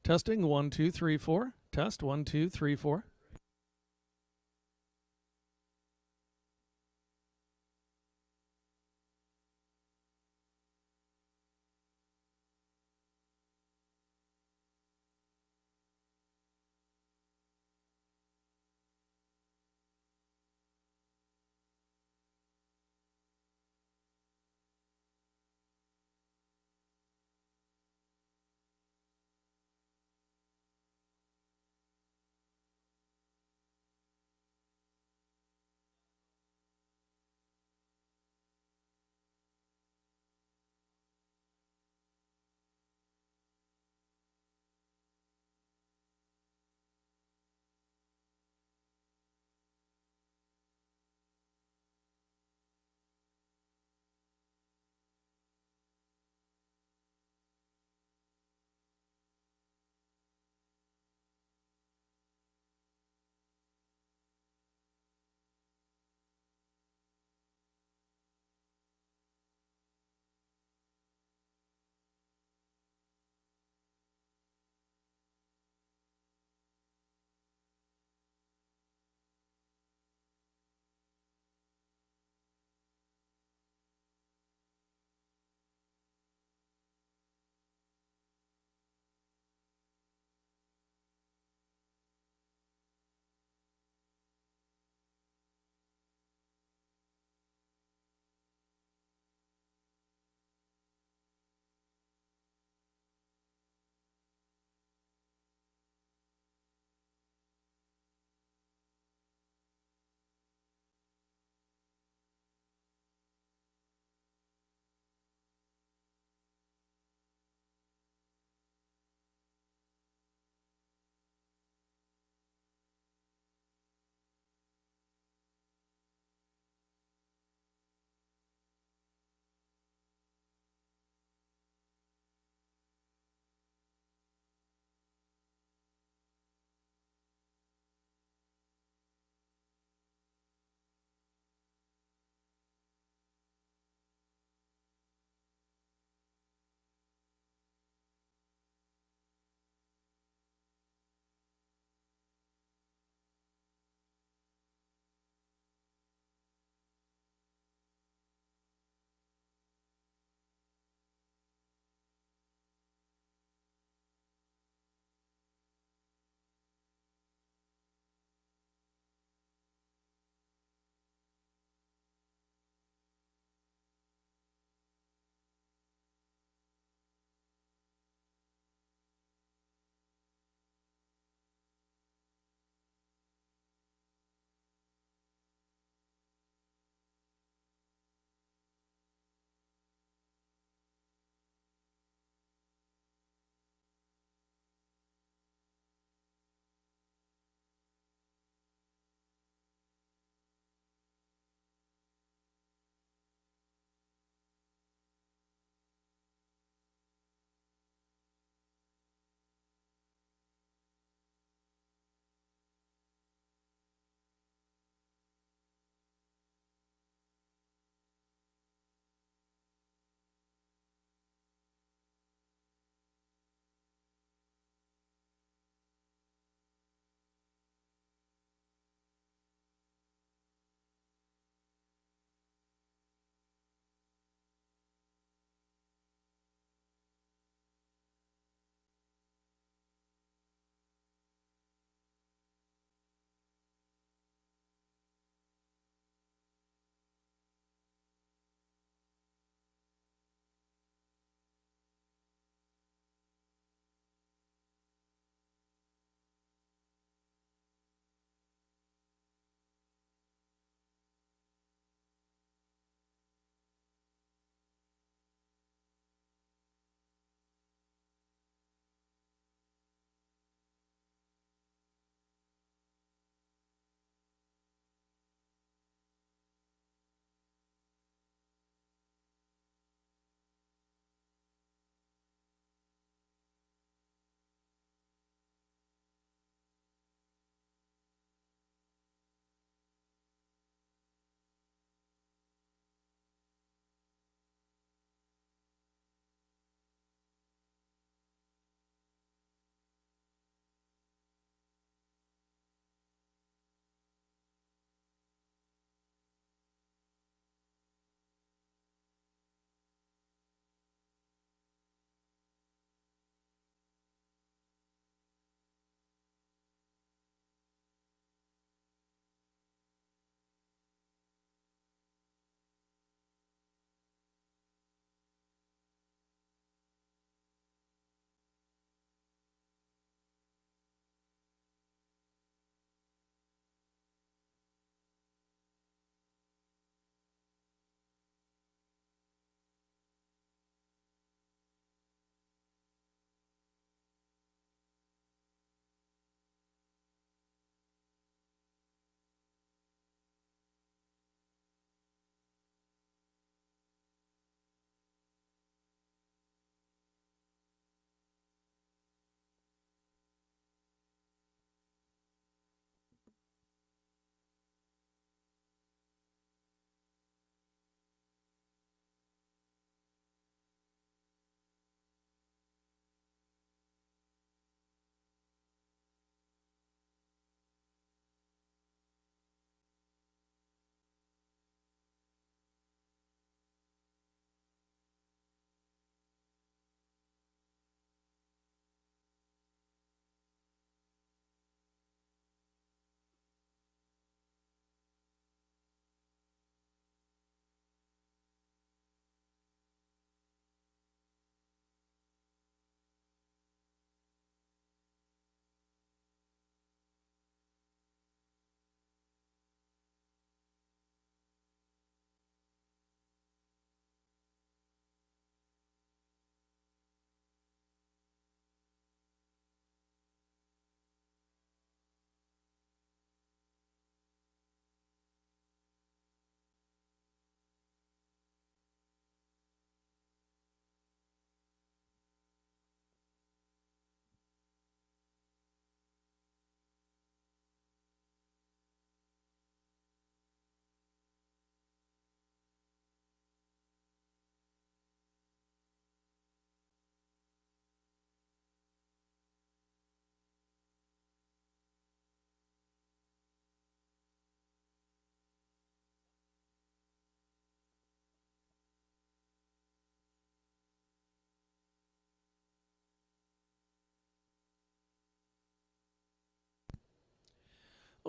Testing 1 2 3 4. Test 1 2 3 4.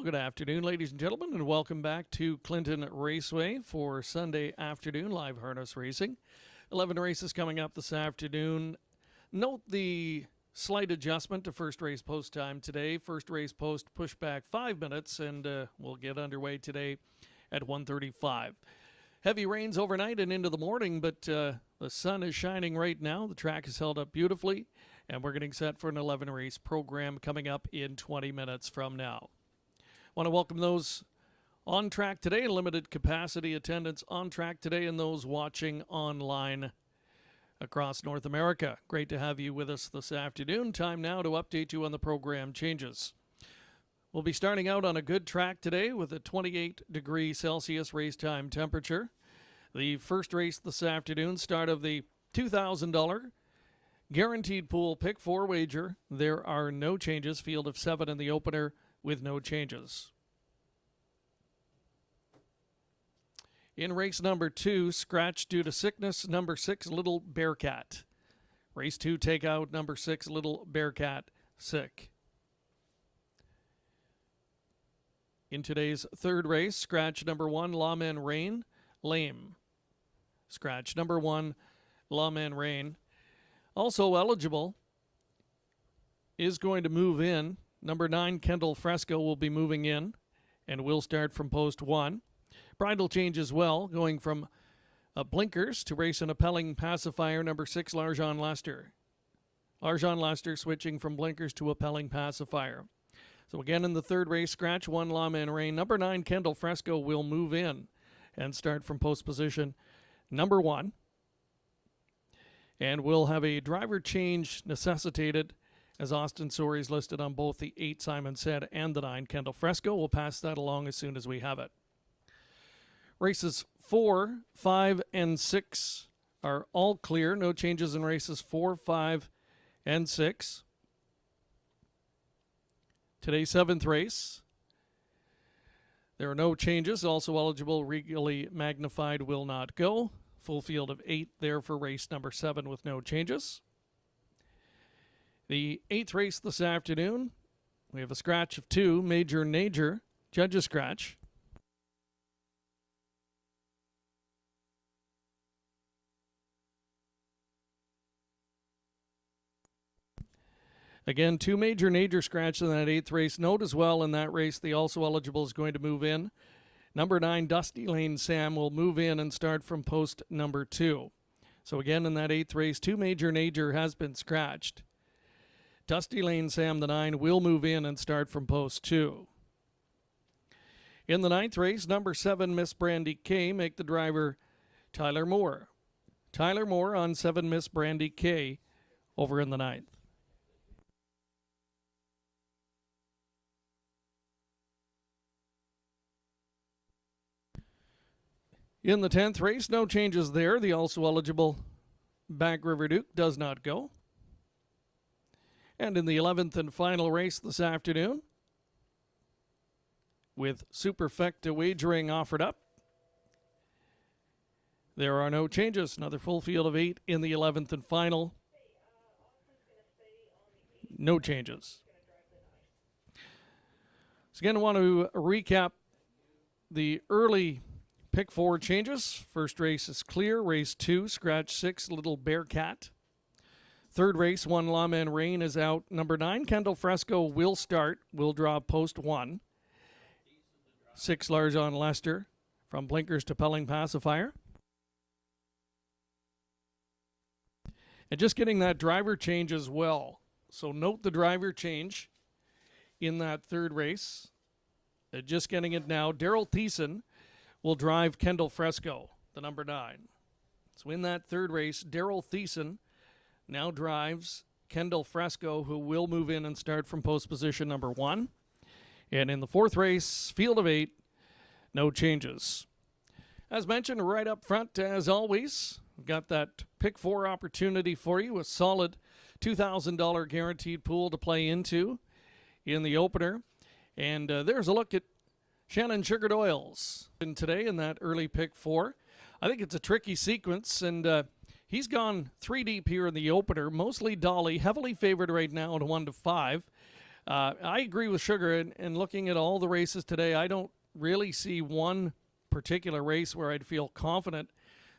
good afternoon, ladies and gentlemen, and welcome back to Clinton Raceway for Sunday afternoon live harness racing. 11 races coming up this afternoon. Note the slight adjustment to first race post time today. First race post pushed back 5 minutes, and we'll get underway today at 1:35. Heavy rains overnight and into the morning, but the sun is shining right now. The track is held up beautifully, and we're getting set for an 11 race program coming up in 20 minutes from now. Want to welcome those on track today, limited capacity attendance on track today, and those watching online across North America. Great to have you with us this afternoon. Time now to update you on the program changes. We'll be starting out on a good track today with a 28-degree Celsius race time temperature. The first race this afternoon, start of the $2,000 guaranteed pool pick 4 wager. There are no changes. Field of 7 in the opener with no changes. In race number 2, scratch due to sickness, number 6, Little Bearcat. Race 2, take out number 6, Little Bearcat, sick. In today's third race, scratch number 1, Lawman Rain, lame. Scratch number 1, Lawman Rain. Also eligible is going to move in. Number 9, Kendall Fresco, will be moving in and will start from post 1. Bridle change as well, going from blinkers to race an appelling pacifier, number 6, Larjon Lester. Larjon Lester switching from blinkers to appelling pacifier. So again in the third race, scratch 1, Lawman Rain. Number 9, Kendall Fresco, will move in and start from post position number 1. And we'll have a driver change necessitated, as Austin Sori is listed on both the 8, Simon Said, and the 9, Kendall Fresco. We'll pass that along as soon as we have it. Races 4, 5, and 6 are all clear. No changes in races 4, 5, and 6. Today's 7th race, there are no changes. Also eligible, regally magnified, will not go. Full field of 8 there for race number 7 with no changes. The 8th race this afternoon, we have a scratch of 2, Major Nager, judges scratch. Again, 2 Major Nager scratch in that 8th race. Note as well in that race, the also eligible is going to move in. Number 9, Dusty Lane Sam, will move in and start from post number 2. So again, in that 8th race, 2 Major Nager has been scratched. Dusty Lane Sam, the 9, will move in and start from post 2. In the 9th race, number 7, Miss Brandy K, make the driver Tyler Moore. Tyler Moore on 7, Miss Brandy K, over in the 9th. In the 10th race, no changes there. The also eligible Back River Duke does not go. And in the 11th and final race this afternoon, with Superfecta wagering offered up, there are no changes. Another full field of 8 in the 11th and final. No changes. So again, I want to recap the early pick 4 changes. First race is clear. Race 2, scratch 6, Little Bearcat. Third race, 1, Lawman Rain, is out. Number 9, Kendall Fresco, will start. Will draw post 1. 6, Larjon Lester, from blinkers to pelling pacifier. And just getting that driver change as well. So note the driver change in that third race. Just getting it now. Daryl Thiessen will drive Kendall Fresco, the number 9. So in that third race, Daryl Thiessen now drives Kendall Fresco, who will move in and start from post position number 1. And in the fourth race, field of 8, no changes. As mentioned, right up front, as always, we've got that pick 4 opportunity for you, a solid $2,000 guaranteed pool to play into in the opener. And there's a look at Shannon Sugar Doyle's today in that early pick 4. I think it's a tricky sequence, and he's gone 3 deep here in the opener, mostly Dolly, heavily favored right now at 1-5. I agree with Sugar, and looking at all the races today, I don't really see one particular race where I'd feel confident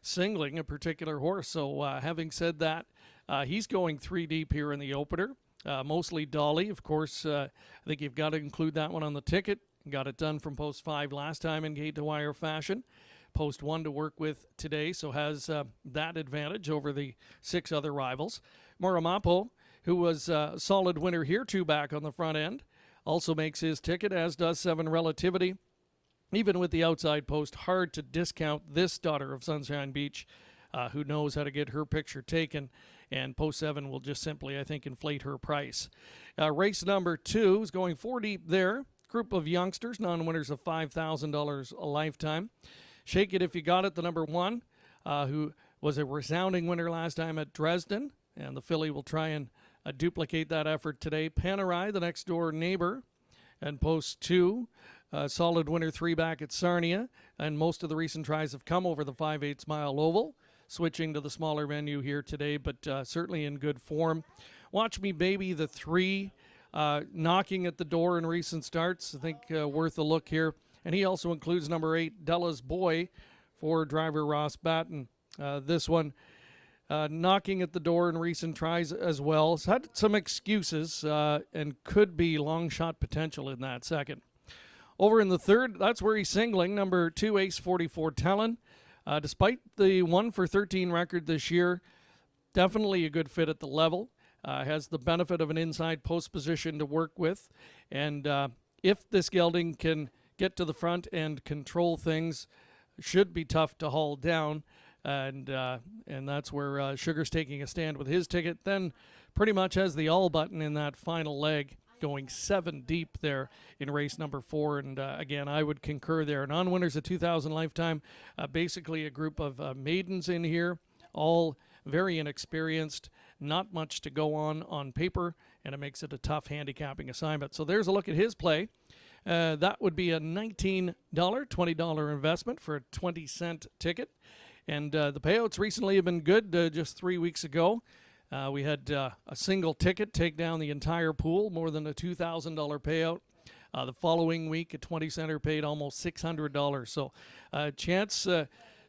singling a particular horse. So having said that, he's going 3 deep here in the opener. Mostly Dolly, of course. I think you've got to include that one on the ticket. Got it done from post 5 last time in gate to wire fashion. Post 1 to work with today, so has that advantage over the 6 other rivals. Muramapo, who was a solid winner here, 2 back on the front end, also makes his ticket, as does 7 Relativity. Even with the outside post, hard to discount this daughter of Sunshine Beach, who knows how to get her picture taken, and post 7 will just simply, I think, inflate her price. Race number 2 is going 4 deep there. Group of youngsters, non-winners of $5,000 a lifetime. Shake It If You Got It, the number 1, who was a resounding winner last time at Dresden, and the filly will try and duplicate that effort today. Panerai, the next door neighbor, and post 2, solid winner 3 back at Sarnia, and most of the recent tries have come over the 5/8 mile oval, switching to the smaller venue here today, but certainly in good form. Watch Me Baby, the 3, knocking at the door in recent starts. I think worth a look here. And he also includes number 8, Della's Boy, for driver Ross Batten. This one knocking at the door in recent tries as well. Has had some excuses and could be long shot potential in that second. Over in the third, that's where he's singling. Number 2, Ace 44 Talon. Despite the 1 for 13 record this year, definitely a good fit at the level. Has the benefit of an inside post position to work with. And if this gelding can get to the front and control things, should be tough to haul down. And that's where Sugar's taking a stand with his ticket. Then pretty much has the all button in that final leg, going 7 deep there in race number 4. And again, I would concur there. Non-winners of 2,000 lifetime, basically a group of maidens in here, all very inexperienced, not much to go on paper, and it makes it a tough handicapping assignment. So there's a look at his play. That would be a $19, $20 investment for a 20-cent ticket. And the payouts recently have been good. Just 3 weeks ago, we had a single ticket take down the entire pool, more than a $2,000 payout. The following week, a 20-center paid almost $600. So a chance to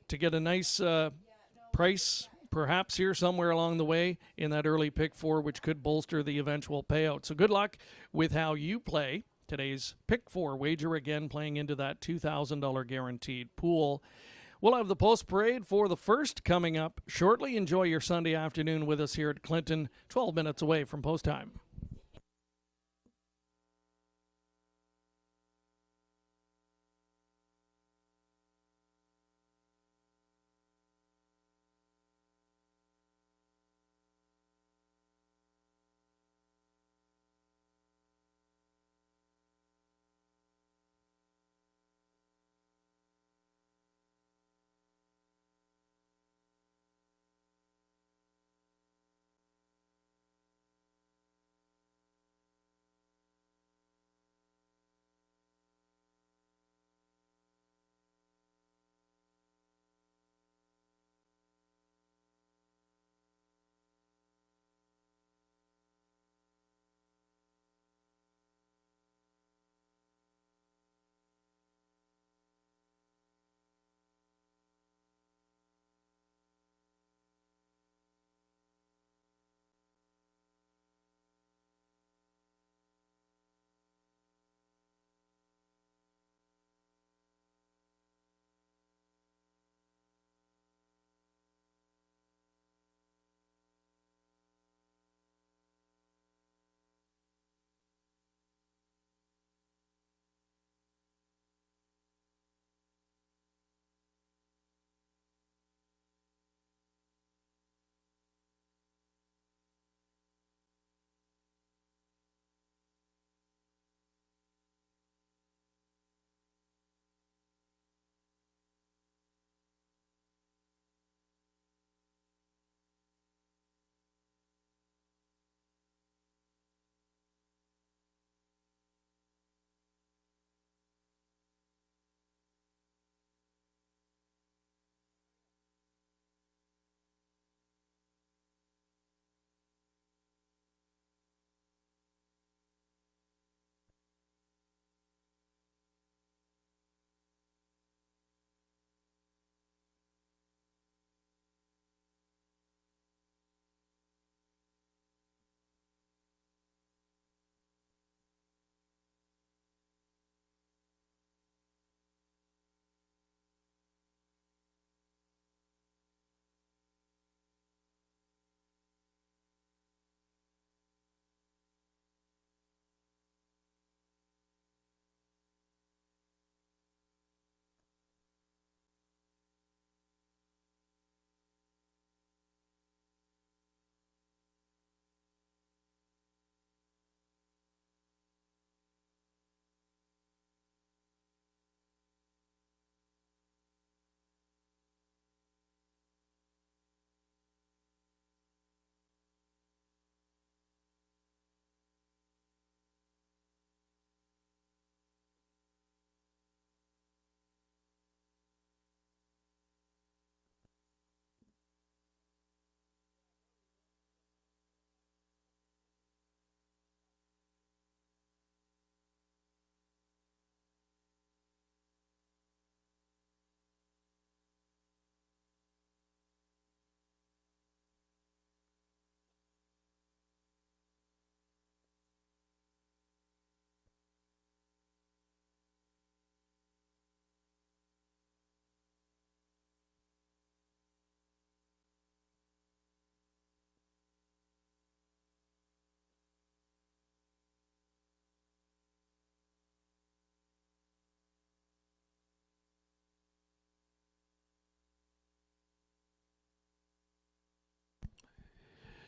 get a nice price perhaps here somewhere along the way in that early pick 4, which could bolster the eventual payout. So good luck with how you play today's pick 4 wager, again playing into that $2,000 guaranteed pool. We'll have the post parade for the first coming up shortly. Enjoy your Sunday afternoon with us here at Clinton, 12 minutes away from post time.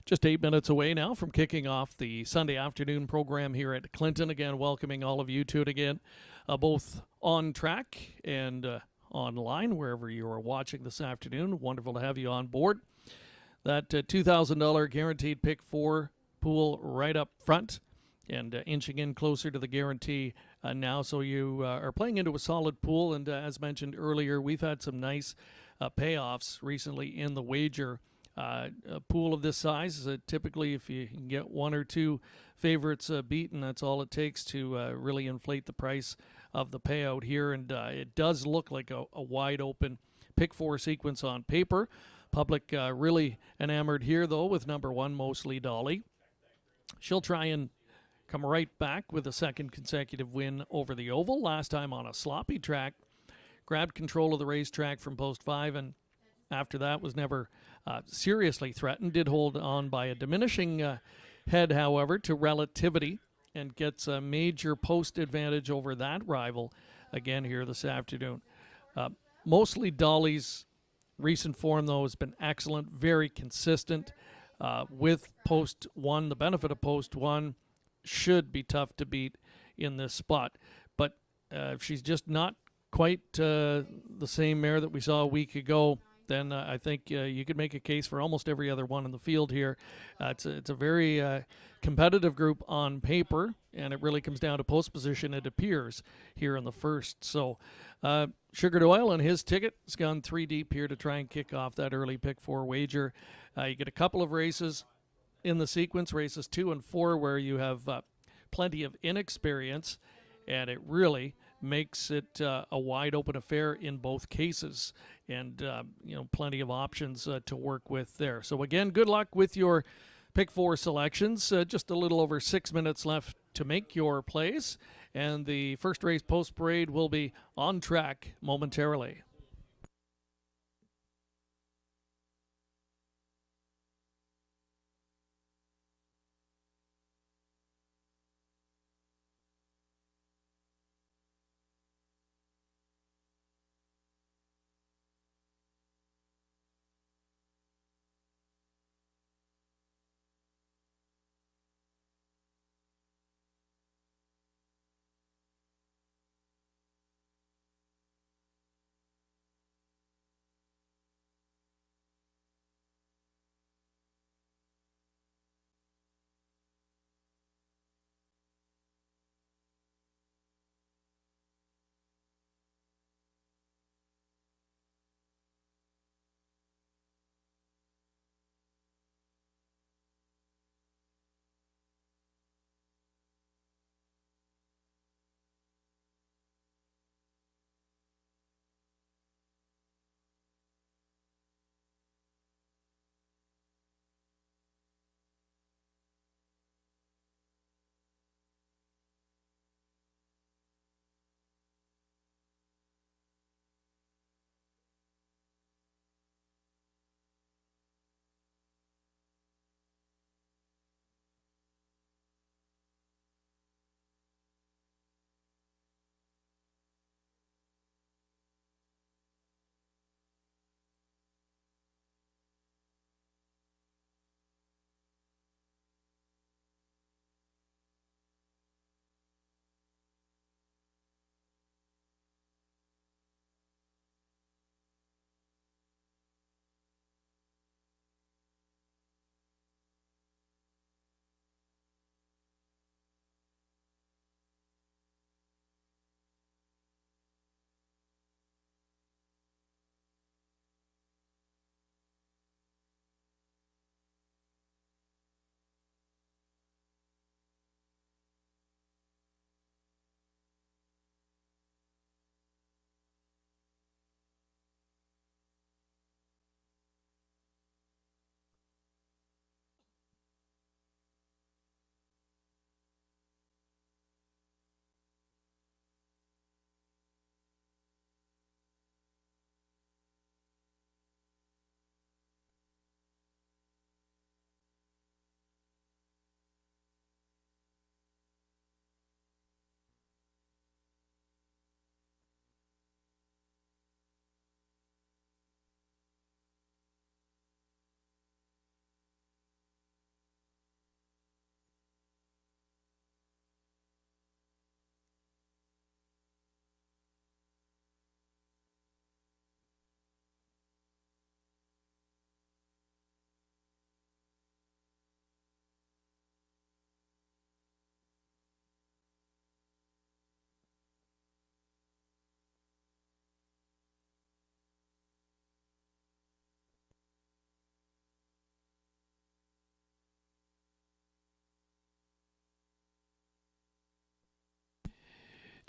Just 8 minutes away now from kicking off the Sunday afternoon program here at Clinton. Again, welcoming all of you to it again, both on track and online, wherever you are watching this afternoon. Wonderful to have you on board. That $2,000 guaranteed pick 4 pool right up front and inching in closer to the guarantee now. So you are playing into a solid pool. And as mentioned earlier, we've had some nice payoffs recently in the wager. A pool of this size is typically, if you can get one or two favorites beaten, that's all it takes to really inflate the price of the payout here. And it does look like a wide open pick 4 sequence on paper. Public really enamored here, though, with number 1, Mostly Dolly. She'll try and come right back with a second consecutive win over the oval. Last time on a sloppy track, grabbed control of the racetrack from post 5, and after that was never seriously threatened. Did hold on by a diminishing head, however, to Relativity, and gets a major post advantage over that rival again here this afternoon. Mostly Dolly's recent form, though, has been excellent, very consistent with post 1. The benefit of post 1 should be tough to beat in this spot, but she's just not quite the same mare that we saw a week ago. Then I think you could make a case for almost every other one in the field here. It's a very competitive group on paper, and it really comes down to post position, it appears, here in the first. So Sugared Oil and his ticket has gone 3 deep here to try and kick off that early pick 4 wager. You get a couple of races in the sequence, races 2 and 4, where you have plenty of inexperience, and it really makes it a wide open affair in both cases, and plenty of options to work with there. So again, good luck with your pick 4 selections. Just a little over 6 minutes left to make your plays, and the first race post parade will be on track momentarily.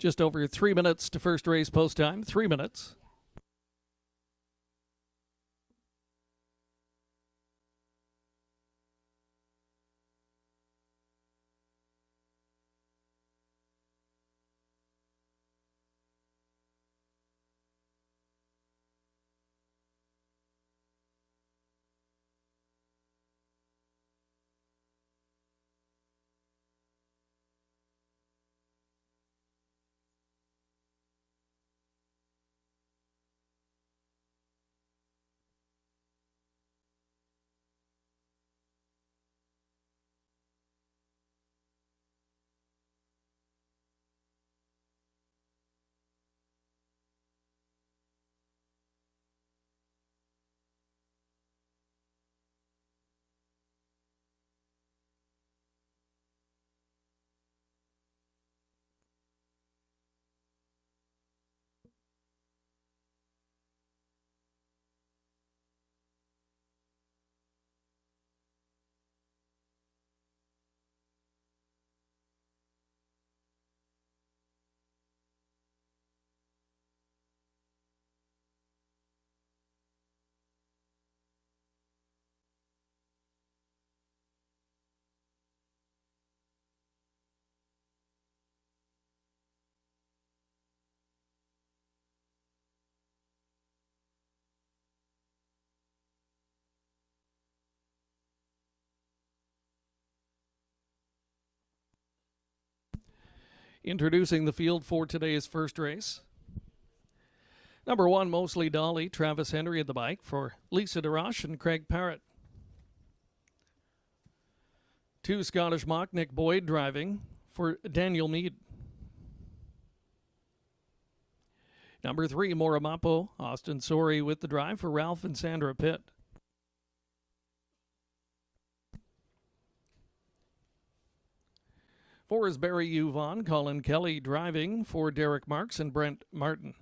Just over 3 minutes to first race post time. 3 minutes. Introducing the field for today's first race. Number 1, Mostly Dolly, Travis Henry at the bike for Lisa DeRoche and Craig Parrott. 2, Scottish Mock, Nick Boyd driving for Daniel Meade. Number 3, Moramapo, Austin Sori with the drive for Ralph and Sandra Pitt. 4 is Barry Uvon, Colin Kelly driving for Derek Marks and Brent Martin.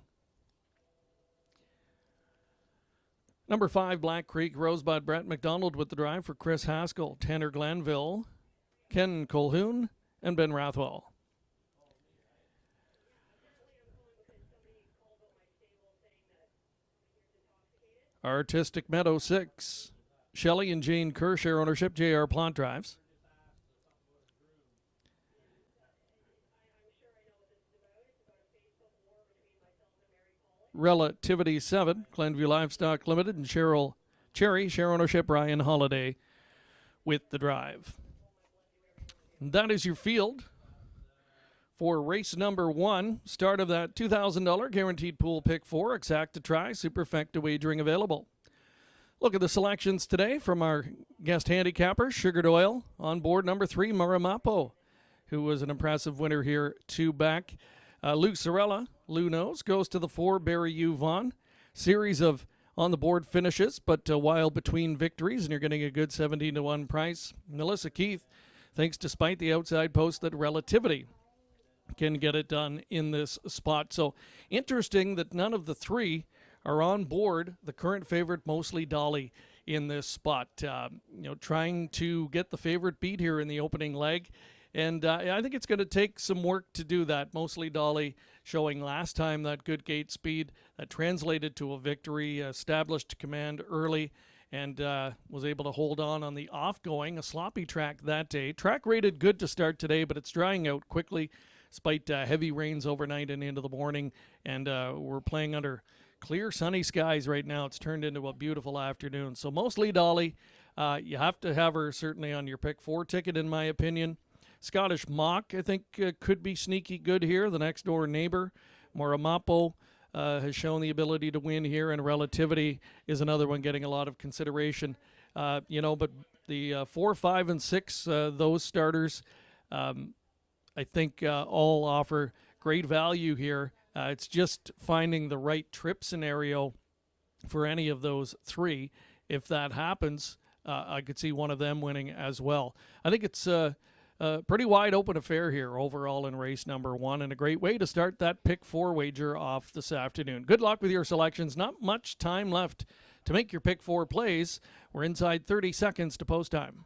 Number 5, Black Creek, Rosebud, Brett McDonald with the drive for Chris Haskell, Tanner Glanville, Ken Colhoun, and Ben Rathwell. Artistic Meadow 6, Shelley and Jane Kerr share ownership, JR Plant drives. Relativity 7, Glenview Livestock Limited, and Cherry share ownership, Ryan Holiday with the drive. And that is your field for race number 1. Start of that $2,000 guaranteed pool pick 4, exacta try, superfecta wagering available. Look at the selections today from our guest handicapper, Sugared Oil, on board number 3, Maramapo, who was an impressive winner here 2 back. Lou Sorella, Lou knows, goes to the 4, Barry Uvon. Series of on-the-board finishes, but a while between victories, and you're getting a good 17-1 price. Melissa Keith thinks, despite the outside post, that Relativity can get it done in this spot. So interesting that none of the 3 are on board the current favorite, Mostly Dolly, in this spot. Trying to get the favorite beat here in the opening leg. And I think it's going to take some work to do that. Mostly Dolly showing last time that good gate speed that translated to a victory, established command early, and was able to hold on the off-going, a sloppy track that day. Track rated good to start today, but it's drying out quickly despite heavy rains overnight and into the morning. And we're playing under clear sunny skies right now. It's turned into a beautiful afternoon. So Mostly Dolly, you have to have her certainly on your pick 4 ticket, in my opinion. Scottish Mock, I think, could be sneaky good here. The next door neighbor, Moramapo, has shown the ability to win here, and Relativity is another one getting a lot of consideration. But the 4, 5, and 6, those starters, I think all offer great value here. It's just finding the right trip scenario for any of those 3. If that happens, I could see one of them winning as well. I think it's pretty wide open affair here overall in race number 1, and a great way to start that pick 4 wager off this afternoon. Good luck with your selections. Not much time left to make your pick 4 plays. We're inside 30 seconds to post time.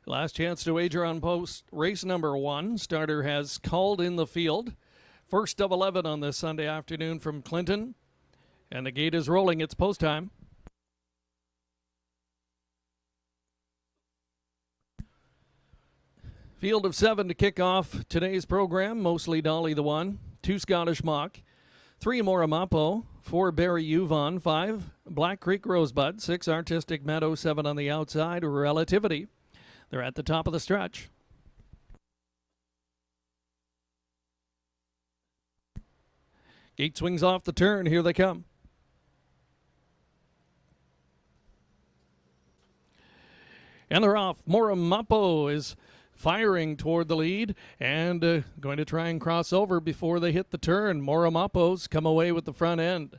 Last chance to wager on post race number 1. Starter has called in the field. First of 11 on this Sunday afternoon from Clinton. And the gate is rolling. It's post time. Field of 7 to kick off today's program. Mostly Dolly the 1. 2 Scottish Mock. 3 Moramapo. 4 Barry Yuvon. 5 Black Creek Rosebud. 6 Artistic Meadow. 7 on the outside. Relativity. They're at the top of the stretch. Gate swings off the turn. Here they come. And they're off. Moramapo is firing toward the lead and going to try and cross over before they hit the turn. Moramapo's come away with the front end.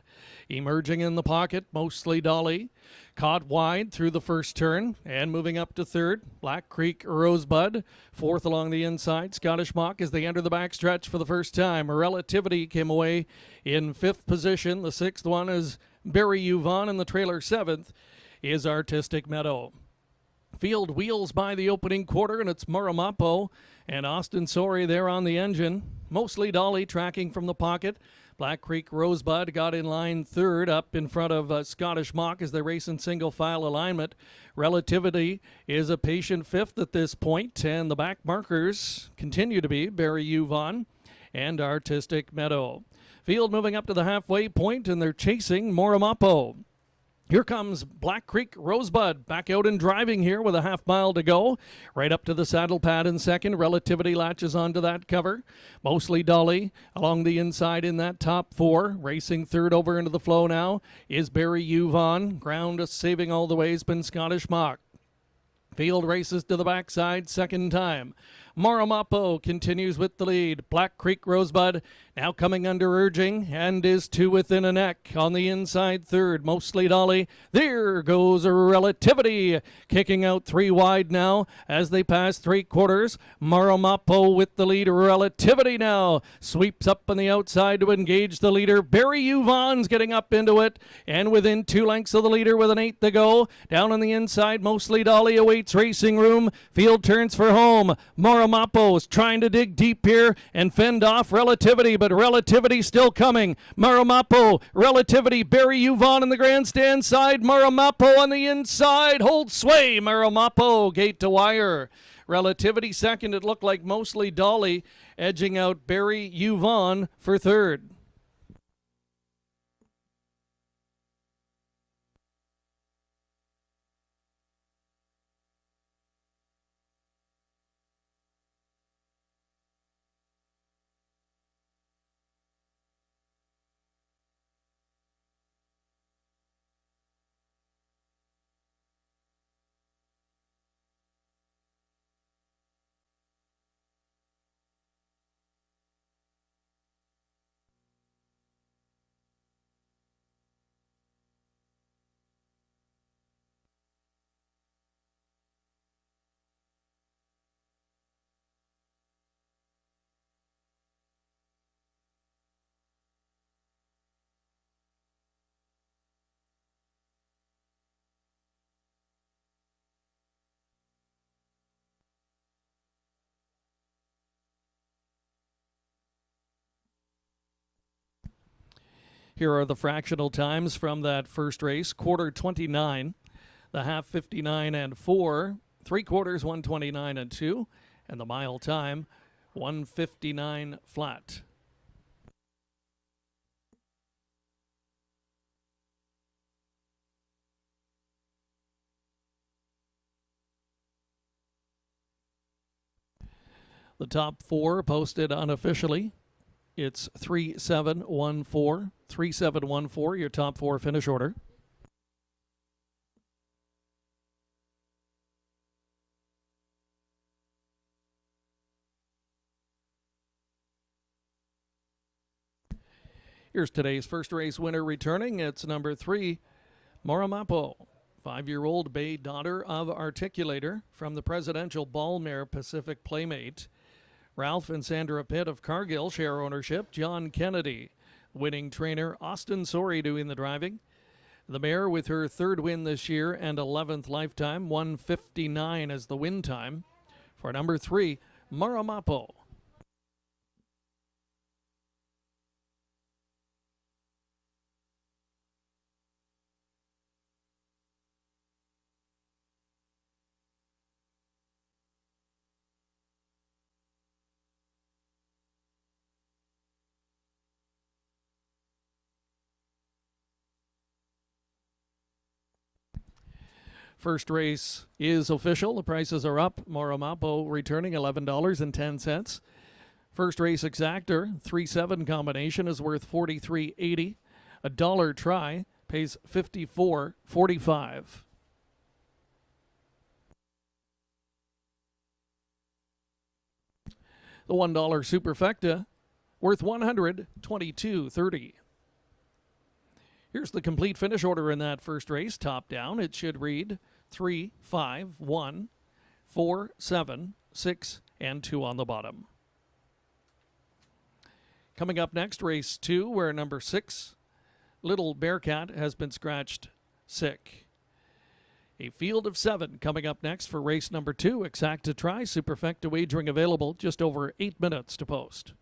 Emerging in the pocket, mostly Dolly. Caught wide through the first turn and moving up to third. Black Creek Rosebud, fourth along the inside. Scottish Mock as they enter the backstretch for the first time. Relativity came away in fifth position. The sixth one is Barry Yuvon, and the trailer seventh is Artistic Meadow. Field wheels by the opening quarter, and it's Moramapo and Austin Sorey there on the engine. Mostly Dolly tracking from the pocket. Black Creek Rosebud got in line third, up in front of Scottish Mock as they race in single file alignment. Relativity is a patient fifth at this point, and the back markers continue to be Barry Yuvon and Artistic Meadow. Field moving up to the halfway point, and they're chasing Moramapo. Here comes Black Creek Rosebud back out and driving here with a half mile to go. Right up to the saddle pad in second. Relativity latches onto that cover. Mostly Dolly along the inside in that top four. Racing third over into the flow now is Barry Yuvon. Ground saving all the way has been Scottish Mock. Field races to the backside second time. Moramapo continues with the lead. Black Creek Rosebud now coming under urging and is two within a neck. On the inside third, mostly Dolly. There goes a Relativity, kicking out three wide now as they pass three quarters. Moramapo with the lead. Relativity now sweeps up on the outside to engage the leader. Barry Yuvon's getting up into it and within 2 lengths of the leader with an eighth to go. Down on the inside, mostly Dolly awaits racing room. Field turns for home. Moramapo's trying to dig deep here and fend off Relativity, but Relativity still coming. Moramapo, Relativity, Barry Yuvon in the grandstand side. Moramapo on the inside, holds sway. Moramapo, gate to wire. Relativity second. It looked like mostly Dolly edging out Barry Yuvon for third. Here are the fractional times from that first race. Quarter 29, the half 59 and 4, 3 quarters 129 and 2, and the mile time 159 flat. The top four posted unofficially. It's 3714, 3714, your top four finish order. Here's today's first race winner returning. It's number 3, Moramapo, 5-year-old bay daughter of Articulator from the Presidential Ball Mare Pacific Playmate. Ralph and Sandra Pitt of Cargill share ownership. John Kennedy, winning trainer. Austin Sorey doing the driving. The mare with her third win this year and 11th lifetime, 1:59 as the win time. For number 3, Maramapo. First race is official. The prices are up. Maramapo returning $11.10. First race exactor, 3-7 combination is worth $43.80. A dollar try pays $54.45. The $1 superfecta worth $122.30. Here's the complete finish order in that first race. Top down, it should read 3, 5, 1, 4, 7, 6, and 2 on the bottom. Coming up next, race 2, where number 6, Little Bearcat, has been scratched sick. A field of 7 coming up next for race number 2. Exacta try, superfecta wagering available, just over 8 minutes to post.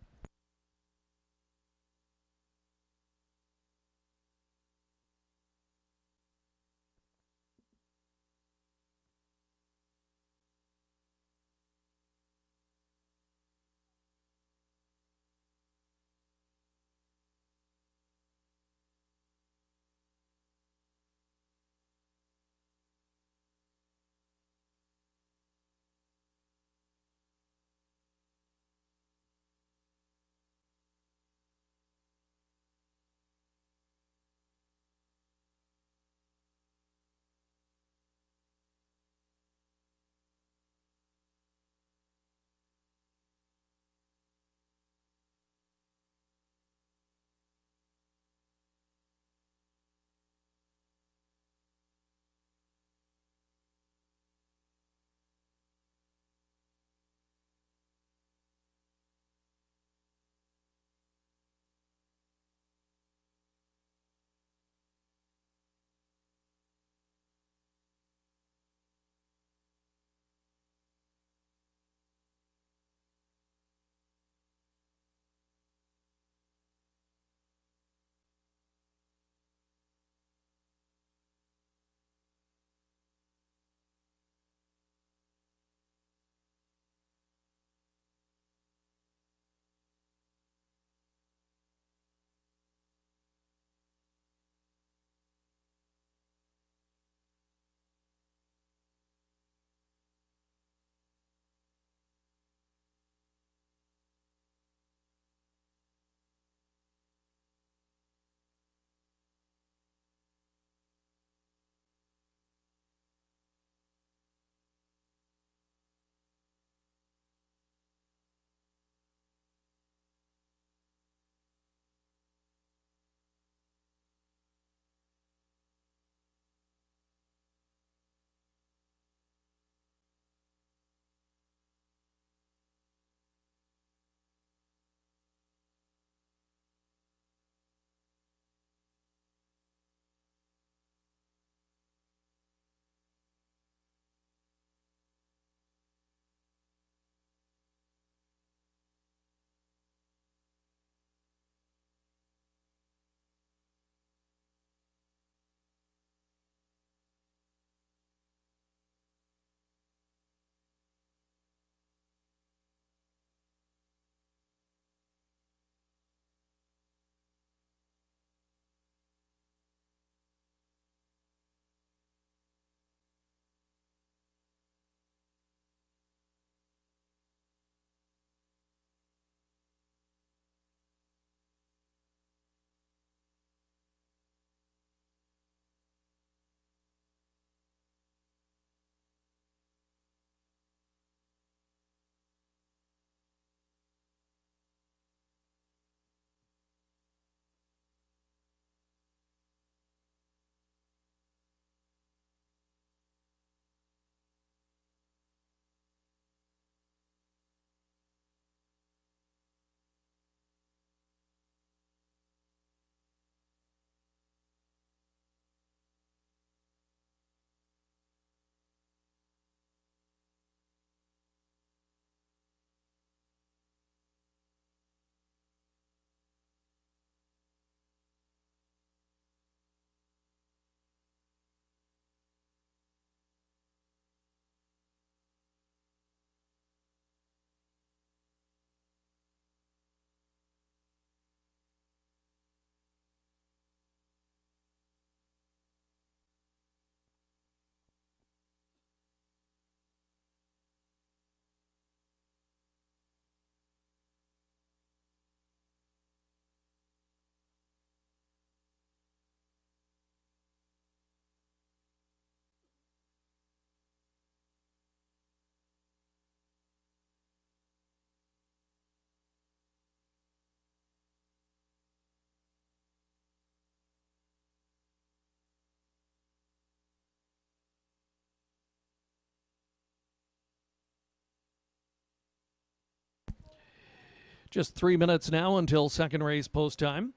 Just 3 minutes now until second race post time.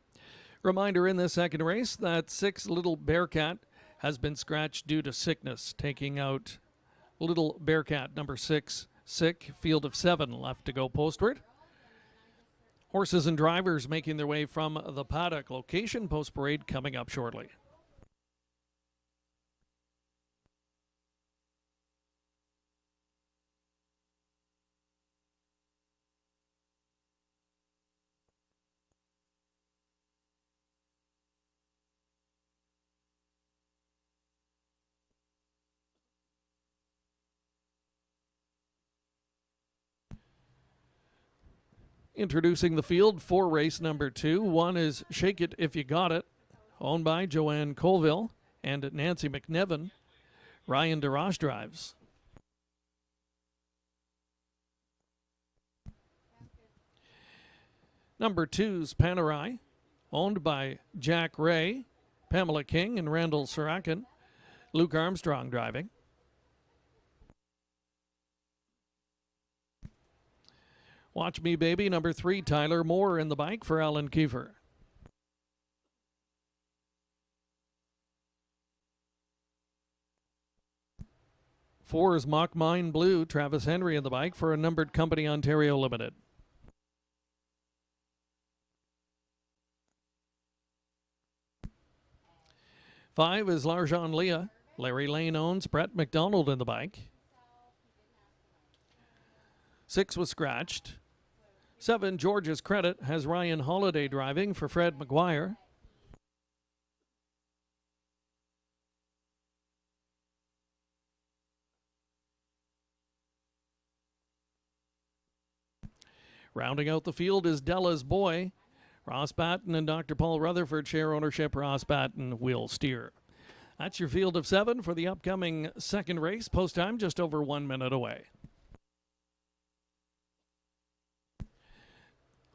Reminder in this second race that 6 Little Bearcat has been scratched due to sickness, taking out Little Bearcat number 6 sick. Field of 7 left to go postward. Horses and drivers making their way from the paddock location. Post parade coming up shortly. Introducing the field for race number 2. One is Shake It If You Got It, owned by Joanne Colville and Nancy McNevin. Ryan DeRoche drives. Number 2's Panerai, owned by Jack Ray, Pamela King, and Randall Sarakin. Luke Armstrong driving. Watch Me Baby, number 3, Tyler Moore in the bike for Alan Kiefer. Four is Mock Mine Blue, Travis Henry in the bike for a numbered company Ontario Limited. Five is Larjon Leah, Larry Lane owns Brett McDonald in the bike. 6 was scratched. 7, George's Credit, has Ryan Holiday driving for Fred McGuire. Rounding out the field is Della's Boy. Ross Batten and Dr. Paul Rutherford share ownership. Ross Batten will steer. That's your field of 7 for the upcoming second race. Post time just over 1 minute away.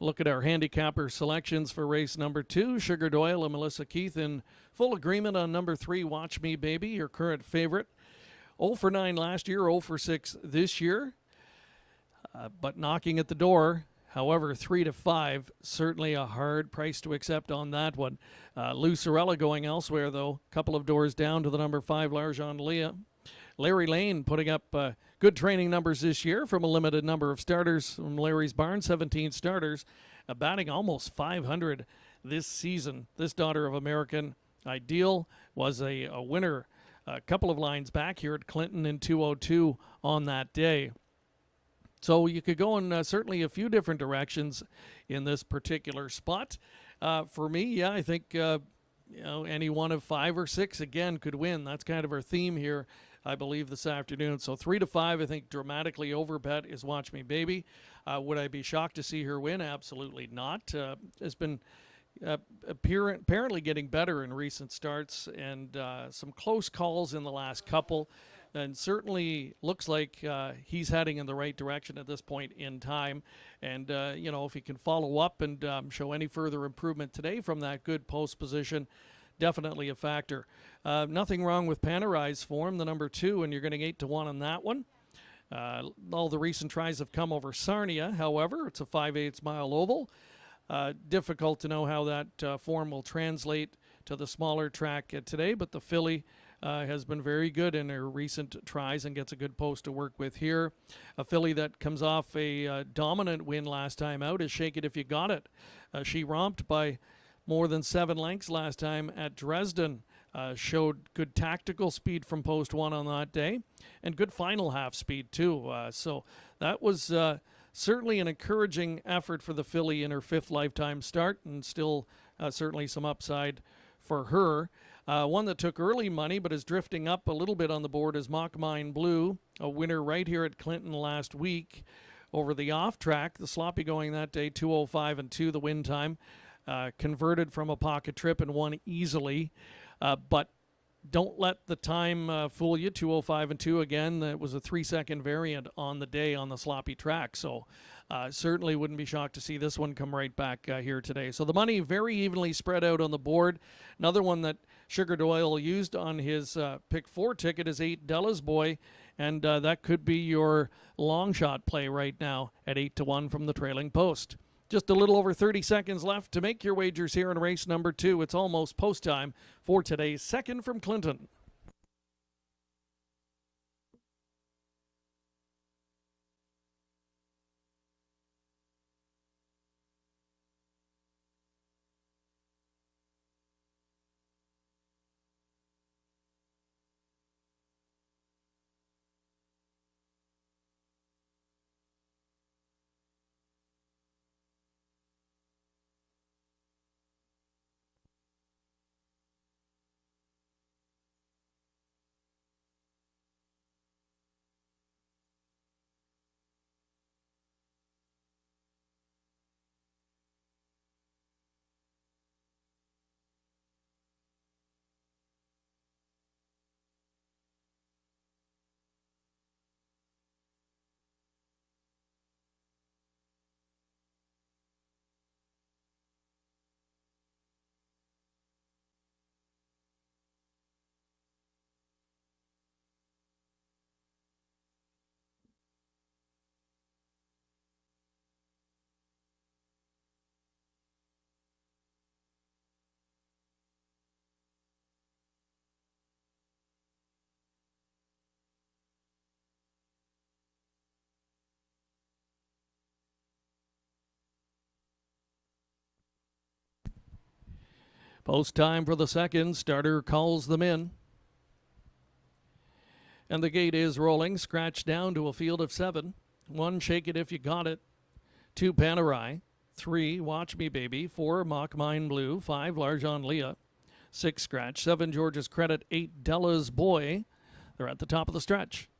Look at our handicapper selections for race number 2. Sugar Doyle and Melissa Keith in full agreement on number 3, Watch Me Baby, your current favorite. 0 for 9 last year, 0 for 6 this year. But knocking at the door, however, 3 to 5, certainly a hard price to accept on that one. Lucerella going elsewhere, though. A couple of doors down to the number 5, Larjon Leah. Larry Lane putting up good training numbers this year from a limited number of starters from Larry's barn, 17 starters, batting almost 500 this season. This Daughter of American Ideal was a winner a couple of lines back here at Clinton in 202 on that day. So you could go in certainly a few different directions in this particular spot. For me, yeah, I think any one of 5 or 6 again could win. That's kind of our theme here, I believe, this afternoon. So 3 to 5, I think dramatically over bet is Watch Me Baby. Would I be shocked to see her win? Absolutely not. Has been apparently getting better in recent starts, and some close calls in the last couple. And certainly looks like he's heading in the right direction at this point in time. And, if he can follow up and show any further improvement today from that good post position, definitely a factor. Nothing wrong with Panerai's form, the number 2, and you're getting 8 to 1 on that one. All the recent tries have come over Sarnia. However, it's a 5/8 mile oval. Difficult to know how that form will translate to the smaller track today, but the filly has been very good in her recent tries and gets a good post to work with here. A filly that comes off a dominant win last time out is Shake It If You Got It. She romped by more than 7 lengths last time at Dresden. Showed good tactical speed from post 1 on that day and good final half speed too. So that was certainly an encouraging effort for the filly in her 5th lifetime start, and still certainly some upside for her. One that took early money but is drifting up a little bit on the board is Mock Mine Blue, a winner right here at Clinton last week over the off track. The sloppy going that day, 2:05 and 2 the win time. Converted from a pocket trip and won easily. But don't let the time fool you. 2:05 and 2 again. That was a 3-second variant on the day on the sloppy track. So certainly wouldn't be shocked to see this one come right back here today. So the money very evenly spread out on the board. Another one that Sugar Doyle used on his pick 4 ticket is 8 Della's Boy. And that could be your long shot play right now at 8 to 1 from the trailing post. Just a little over 30 seconds left to make your wagers here in race number 2. It's almost post time for today's second from Clinton. Post time for the second. Starter calls them in. And the gate is rolling. Scratch down to a field of 7. 1, Shake It If You Got It. 2, Panerai. 3, Watch Me Baby. 4, Mock Mine Blue. 5, Larjon Leah. 6, Scratch. 7, George's Credit. 8, Della's Boy. They're at the top of the stretch.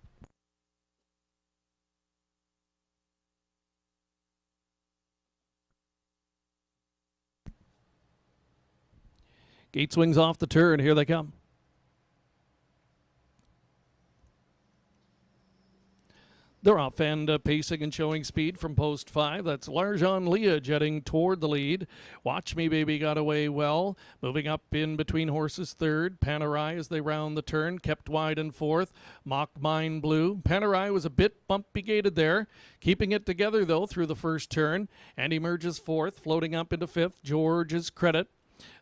Gate swings off the turn. Here they come. They're off and pacing and showing speed from post 5. That's Larjon Leah jetting toward the lead. Watch Me Baby got away well. Moving up in between horses 3rd. Panerai as they round the turn. Kept wide in 4th. Mock Mine Blue. Panerai was a bit bumpy gated there. Keeping it together though through the first turn. And emerges 4th. Floating up into 5th. George's Credit.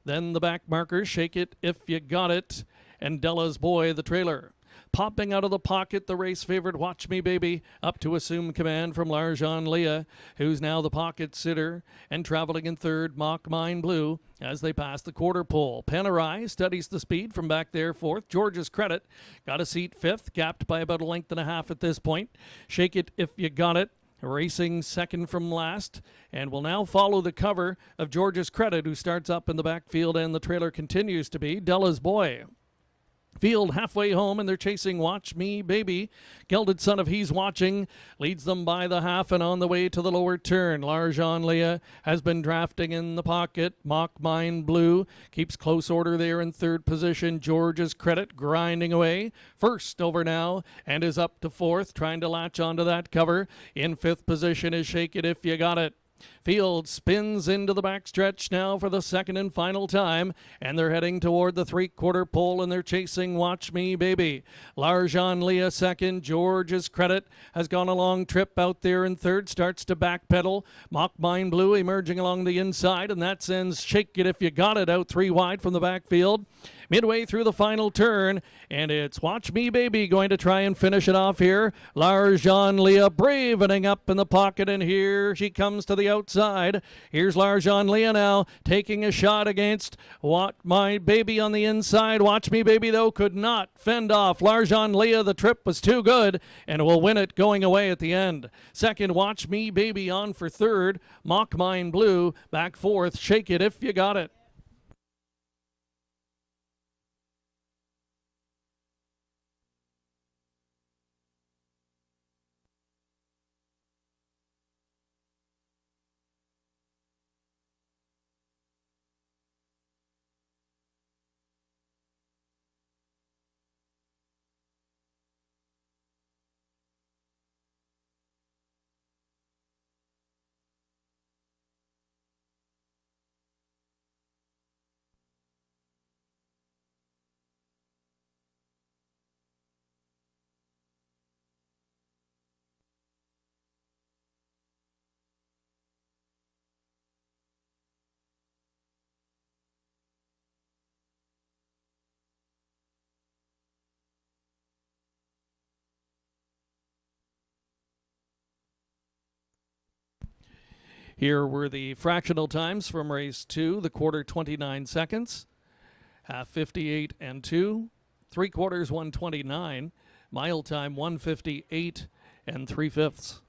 Then the back markers, Shake It If You Got It, and Della's Boy, the trailer. Popping out of the pocket, the race favorite, Watch Me Baby, up to assume command from Larjon Leah, who's now the pocket sitter, and traveling in 3rd, Mock Mine Blue, as they pass the quarter pole. Panerai studies the speed from back there 4th. George's Credit got a seat 5th, gapped by about a length and a half at this point. Shake It If You Got It, racing second from last, and will now follow the cover of George's Credit, who starts up in the backfield, and the trailer continues to be Della's Boy. Field halfway home, and they're chasing Watch Me Baby. Gelded Son of He's Watching leads them by the half and on the way to the lower turn. Larjon Leah has been drafting in the pocket. Mock Mine Blue keeps close order there in 3rd position. George's Credit grinding away. First over now and is up to 4th, trying to latch onto that cover. In 5th position is Shake It If You Got It. Field spins into the backstretch now for the second and final time, and they're heading toward the 3/4 pole, and they're chasing Watch Me Baby. Larjon Leah second. George's Credit has gone a long trip out there in 3rd, starts to backpedal. Mock Mine Blue emerging along the inside, and that sends Shake It If You Got It out 3 wide from the backfield. Midway through the final turn, and it's Watch Me Baby going to try and finish it off here. Larjon Leah bravening up in the pocket, and here she comes to the outside. Here's Larjon Leah now taking a shot against Watch My Baby on the inside. Watch Me Baby, though, could not fend off Larjon Leah. The trip was too good, and will win it going away at the end. Second, Watch Me Baby on for 3rd. Mock Mine Blue back 4th. Shake It If You Got It. Here were the fractional times from race 2. The quarter 29 seconds, half 58 and 2, 3/4 129, mile time 158 and 3/5.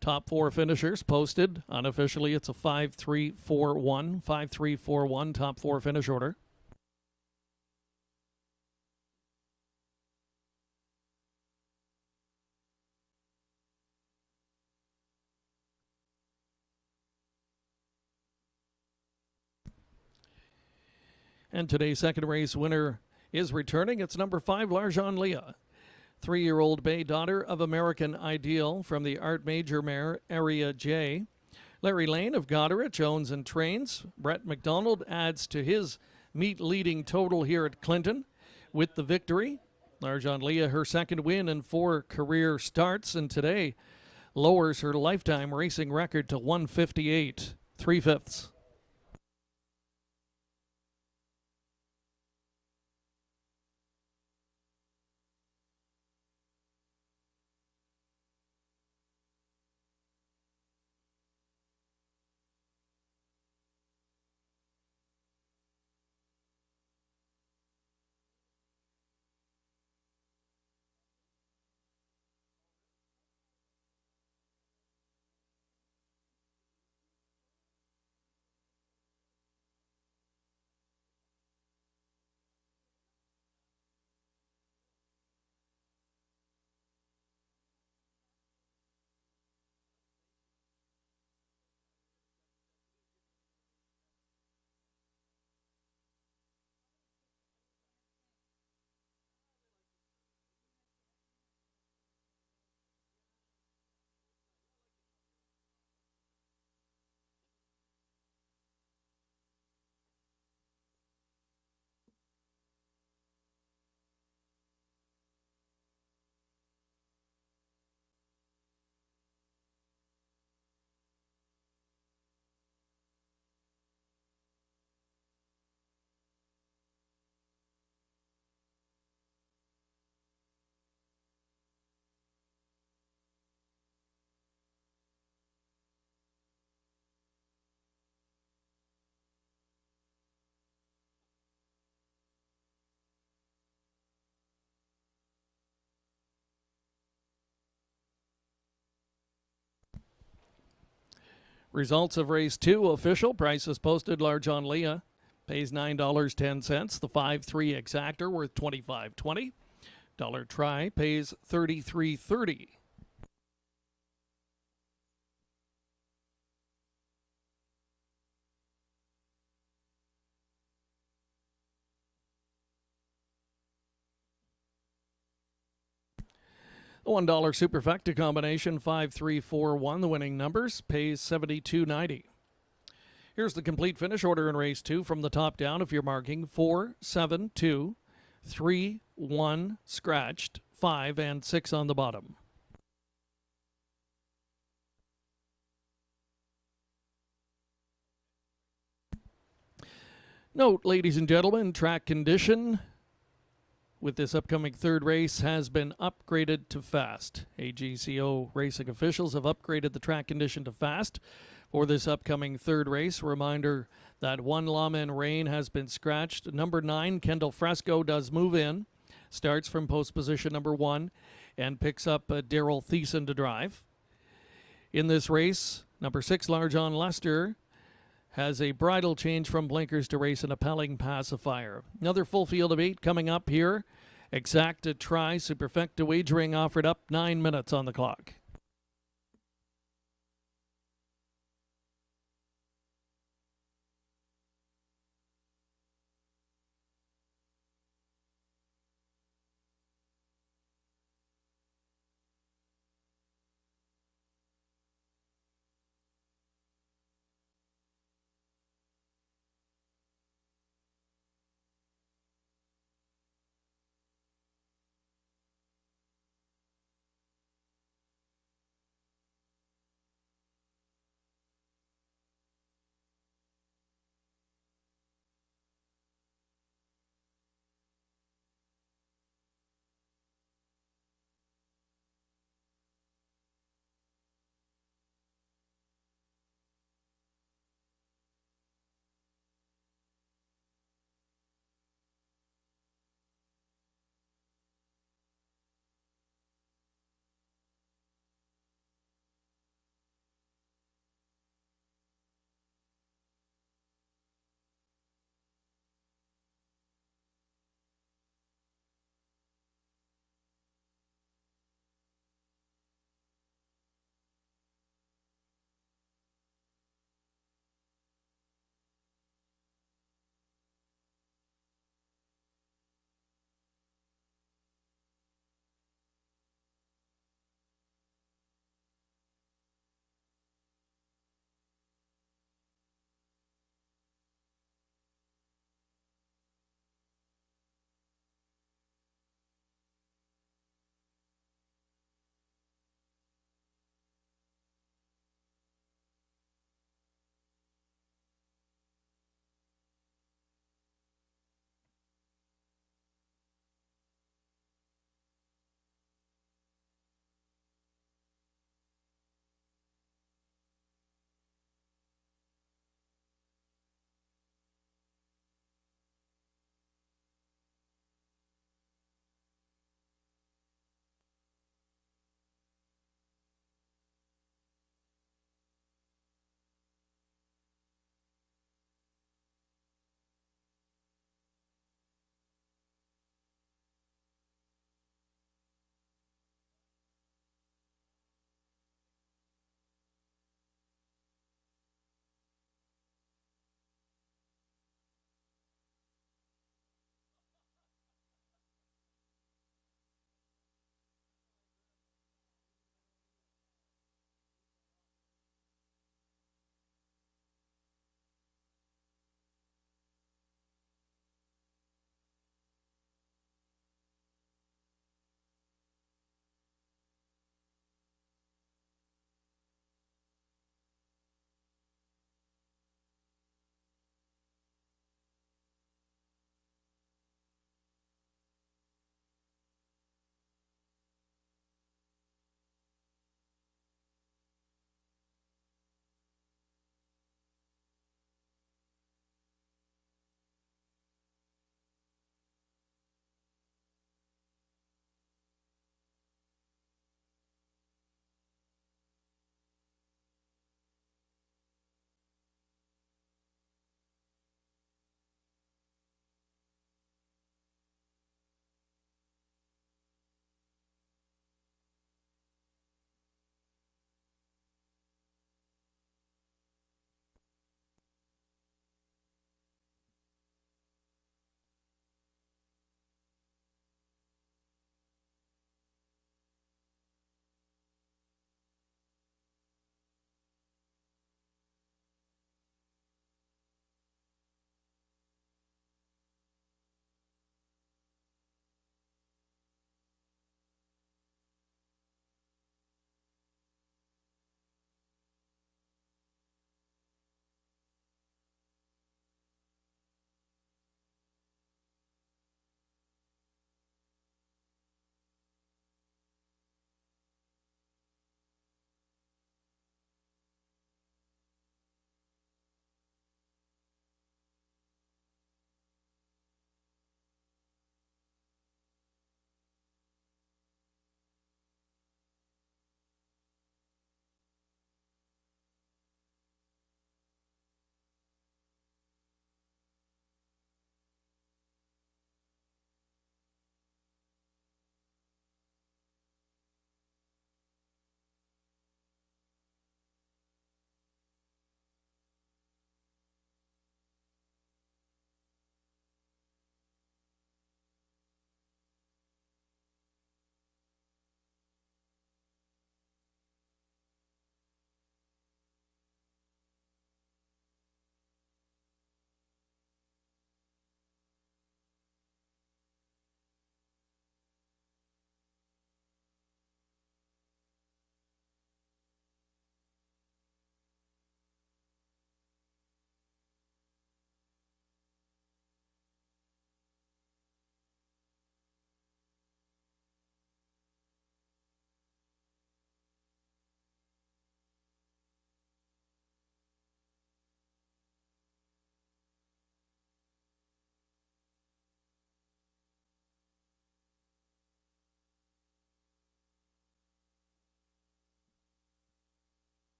Top 4 finishers posted. Unofficially, it's a 5-3-4-1. 5-3-4-1 top 4 finish order. And today's second race winner is returning. It's number 5, Larjan Leah. 3-year-old bay daughter of American Ideal from the Art Major Mare Area J. Larry Lane of Goderich owns and trains. Brett McDonald adds to his meet-leading total here at Clinton with the victory. Larjan Leah, her second win in 4 career starts, and today lowers her lifetime racing record to 158 3/5. Results of race 2 official. Prices posted. Larjan Leah pays $9.10. The 5-3 exactor worth $25.20. Dollar try pays $33.30. The $1 superfecta combination 5-3-4-1, the winning numbers, pays $72.90. Here's the complete finish order in race 2 from the top down. If you're marking 4, 7, 2, 3, 1, scratched, 5, and 6 on the bottom. Note, ladies and gentlemen, track condition with this upcoming third race has been upgraded to fast. AGCO racing officials have upgraded the track condition to fast for this upcoming third race. Reminder that 1 Lawman Rain has been scratched. Number 9, Kendall Fresco, does move in. Starts from post position number 1 and picks up Daryl Thiessen to drive. In this race, number 6, Larjan Lester, has a bridle change from blinkers to race an appelling pacifier. Another full field of 8 coming up here. Exacta try, superfecta wagering offered up, 9 minutes on the clock.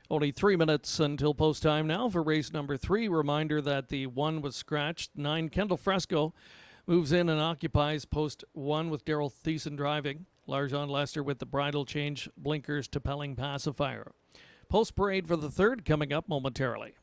Only 3 minutes until post time now for race number 3. Reminder that the 1 was scratched. 9 Kendall Fresco moves in and occupies post 1 with Daryl Thiessen driving. Larjon Lester with the bridle change, blinkers to Pelling pacifier. Post parade for the 3rd coming up momentarily.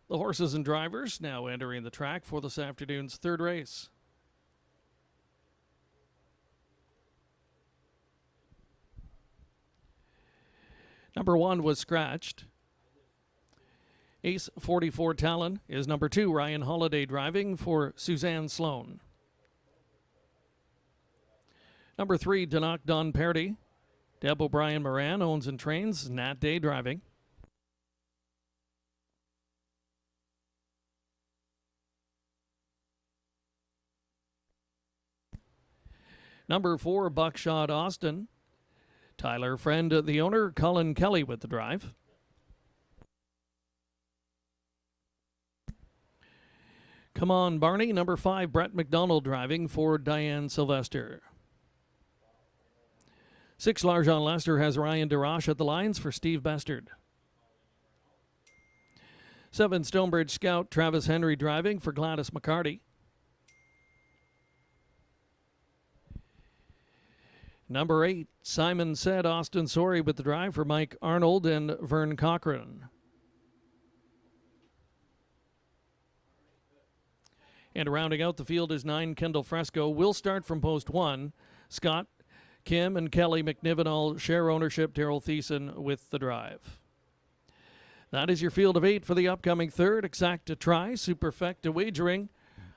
The horses and drivers now entering the track for this afternoon's 3rd race. Number 1 was scratched. Ace 44 Talon is number 2, Ryan Holiday driving for Suzanne Sloan. Number 3, Danak Don Perdy. Deb O'Brien Moran owns and trains, Nat Day driving. Number 4, Buckshot Austin. Tyler Friend, the owner, Colin Kelly with the drive. Come On Barney, number 5, Brett McDonald driving for Diane Sylvester. 6, Larjon Lester has Ryan DeRoche at the lines for Steve Bestard. 7, Stonebridge Scout, Travis Henry driving for Gladys McCarty. Number 8, Simon Said, Austin Sorey with the drive for Mike Arnold and Vern Cochran. And rounding out the field is 9, Kendall Fresco. Will start from post 1. Scott, Kim, and Kelly McNiven all share ownership. Daryl Thiessen with the drive. That is your field of 8 for the upcoming 3rd. Exacta Try, Superfecta Wagering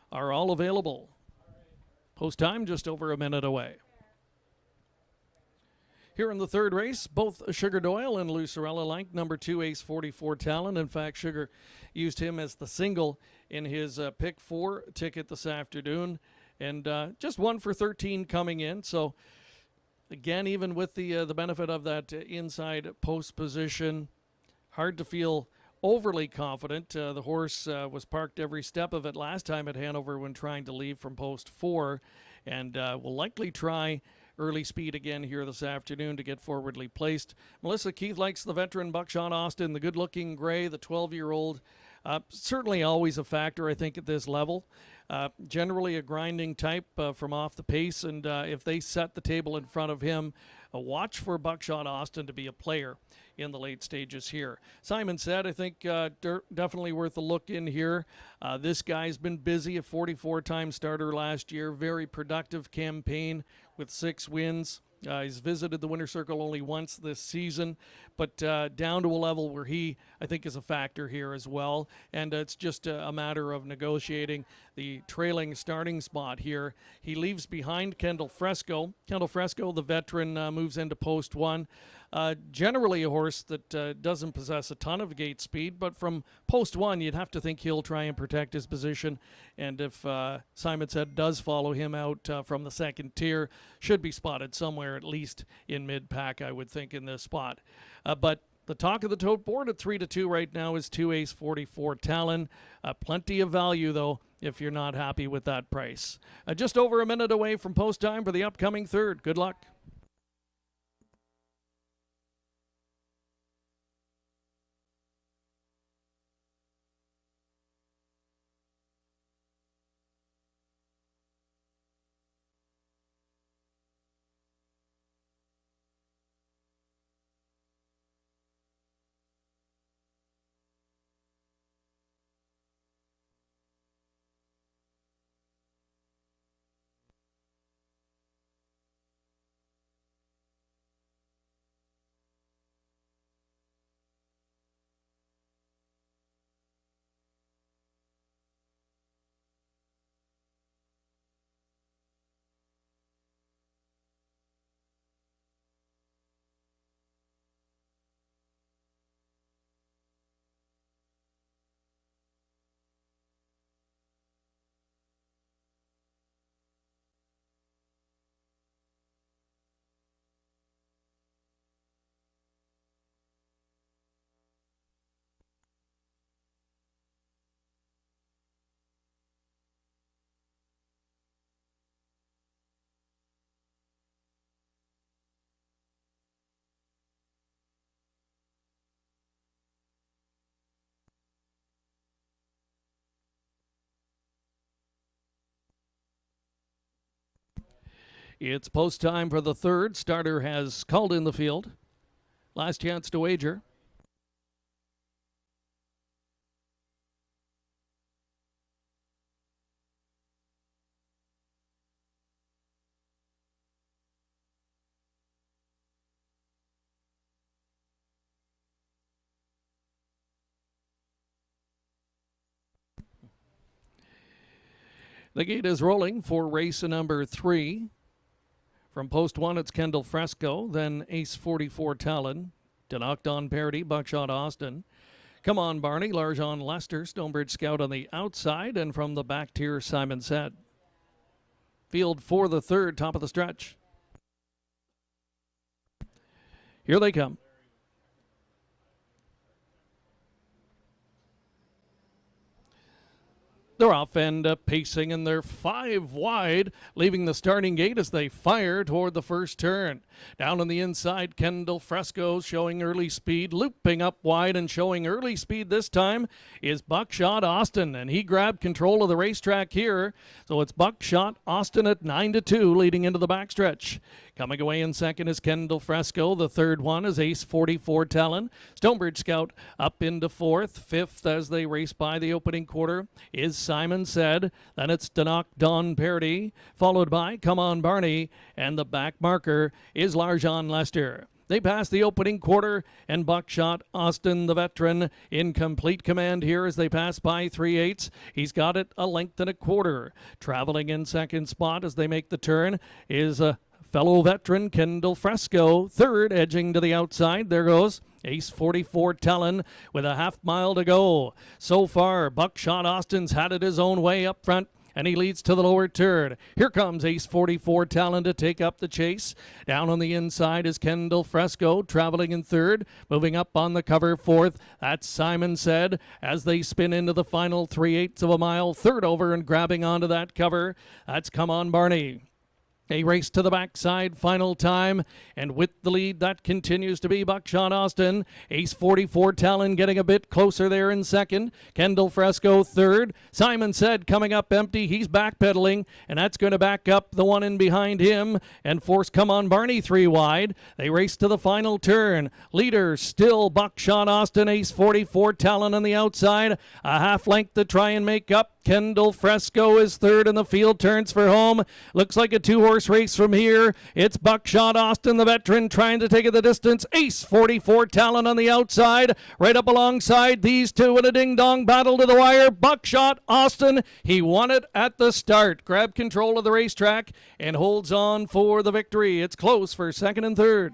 are all available. Post time just over a minute away. Here in the 3rd race, both Sugar Doyle and Lucerella like number 2, Ace 44 Talon. In fact, Sugar used him as the single in his pick 4 ticket this afternoon. And just 1 for 13 coming in. So, again, even with the benefit of that inside post position, hard to feel overly confident. The horse was parked every step of it last time at Hanover when trying to leave from post 4. And will likely try early speed again here this afternoon to get forwardly placed. Melissa Keith likes the veteran Buckshot Austin, the good-looking gray, the 12-year-old. Certainly always a factor, I think, at this level. Generally a grinding type from off the pace, and if they set the table in front of him, watch for Buckshot Austin to be a player in the late stages here. Simon Said, I think, definitely worth a look in here. This guy's been busy, a 44-time starter last year, very productive campaign with 6 wins. He's visited the winner's circle only once this season, but down to a level where he, I think, is a factor here as well. And it's just a matter of negotiating the trailing starting spot here. He leaves behind Kendall Fresco. Kendall Fresco, the veteran, moves into post 1. Generally a horse that doesn't possess a ton of gate speed, but from post 1, you'd have to think he'll try and protect his position. And if Simon Said does follow him out from the 2nd tier, should be spotted somewhere at least in mid-pack, I would think, in this spot. But the talk of the tote board at 3-2 right now is 2 Ace 44 Talon. Plenty of value, though, if you're not happy with that price. Just over a minute away from post time for the upcoming 3rd. Good luck. It's post time for the third. Starter has called in the field. Last chance to wager. The gate is rolling for race number 3. From post 1, it's Kendall Fresco, then Ace 44 Talon, Knocked on Parody, Buckshot Austin. Come on, Barney, Larjon Lester, Stonebridge Scout on the outside, and from the back tier, Simon Said. Field for the third, top of the stretch. Here they come. They're off and pacing, and they're 5 wide, leaving the starting gate as they fire toward the first turn. Down on the inside, Kendall Fresco showing early speed, looping up wide and showing early speed this time is Buckshot Austin, and he grabbed control of the racetrack here. So it's Buckshot Austin at 9-2, leading into the backstretch. Coming away in second is Kendall Fresco. The third one is Ace 44 Talon. Stonebridge Scout up into fourth. Fifth as they race by the opening quarter is Simon Said. Then it's Knocked on Parody, followed by Come on Barney, and the back marker is Larjon Lester. They pass the opening quarter, and Buckshot Austin, the veteran, in complete command here as they pass by 3/8. He's got it a length and a quarter. Traveling in second spot as they make the turn is fellow veteran Kendall Fresco. Third, edging to the outside. There goes Ace 44 Talon with a half mile to go. So far, Buckshot Austin's had it his own way up front, and he leads to the lower turn. Here comes Ace 44 Talon to take up the chase. Down on the inside is Kendall Fresco, traveling in third. Moving up on the cover fourth, that's Simon Said, as they spin into the final 3/8 of a mile. Third over and grabbing onto that cover, that's Come on Barney. A race to the backside, final time, and with the lead, that continues to be Buckshot Austin. Ace 44 Talon getting a bit closer there in second. Kendall Fresco third. Simon Said coming up empty. He's backpedaling, and that's going to back up the one in behind him and force Come on Barney 3 wide. They race to the final turn. Leader still Buckshot Austin. Ace 44 Talon on the outside. A half length to try and make up. Kendall Fresco is third, and the field turns for home. Looks like a 2-horse race from here. It's Buckshot Austin, the veteran, trying to take it the distance. Ace 44 Talon on the outside. Right up alongside these two in a ding-dong battle to the wire. Buckshot Austin, he won it at the start. Grabbed control of the racetrack and holds on for the victory. It's close for second and third.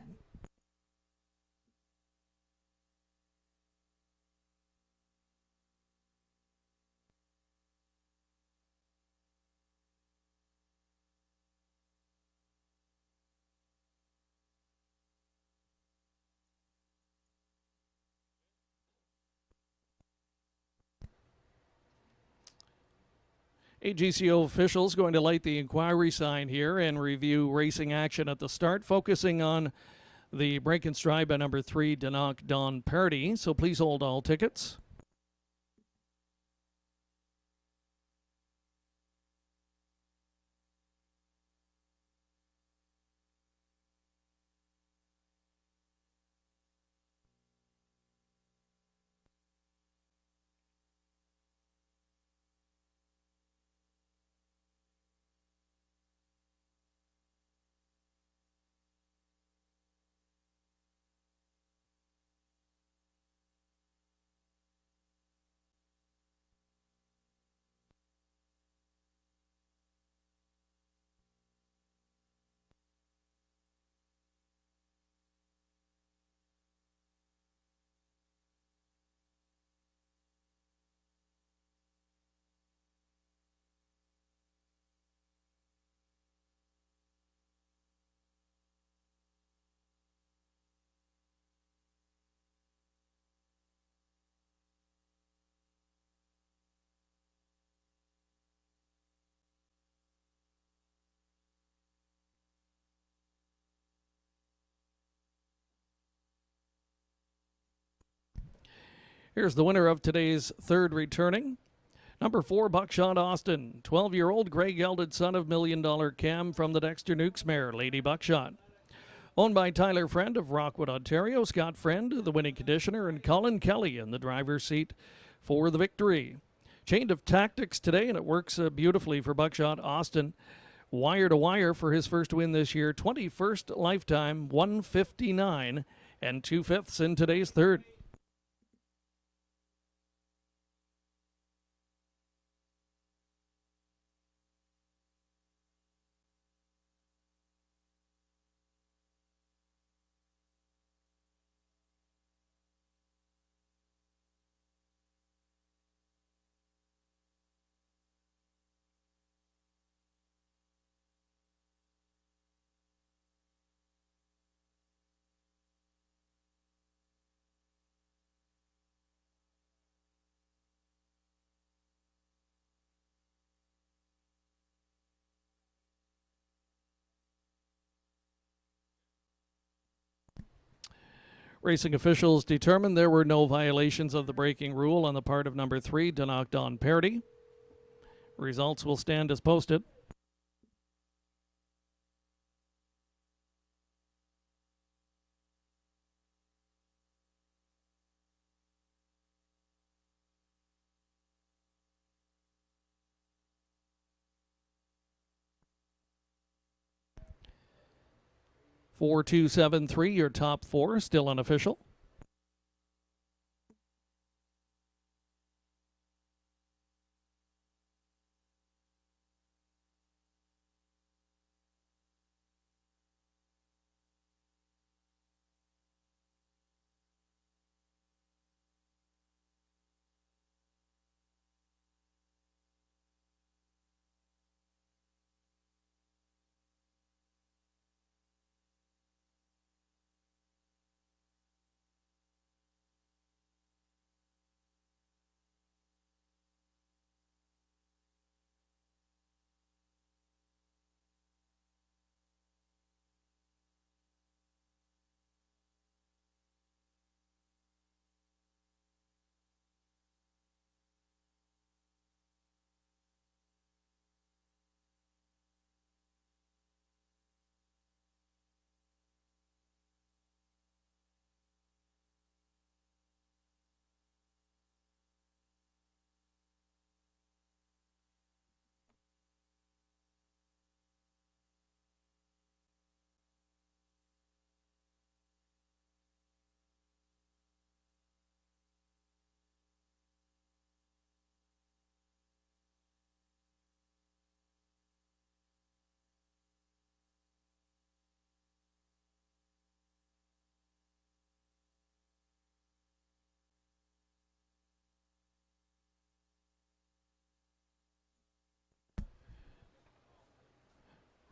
AGCO officials going to light the inquiry sign here and review racing action at the start, focusing on the break and stride by number 3, Knocked on Parody. So please hold all tickets. Here's the winner of today's third returning. Number 4, Buckshot Austin. 12-year-old gray gelded son of $1 Million Cam from the Dexter Nukes mare, Lady Buckshot. Owned by Tyler Friend of Rockwood, Ontario, Scott Friend, the winning conditioner, and Colin Kelly in the driver's seat for the victory. Chain of Tactics today, and it works beautifully for Buckshot Austin. Wire to wire for his first win this year. 21st lifetime, 159 and 2/5 in today's third. Racing officials determined there were no violations of the braking rule on the part of number 3, Donocdon Parody. Results will stand as posted. Four, 2, 7, 3, your top 4, still unofficial.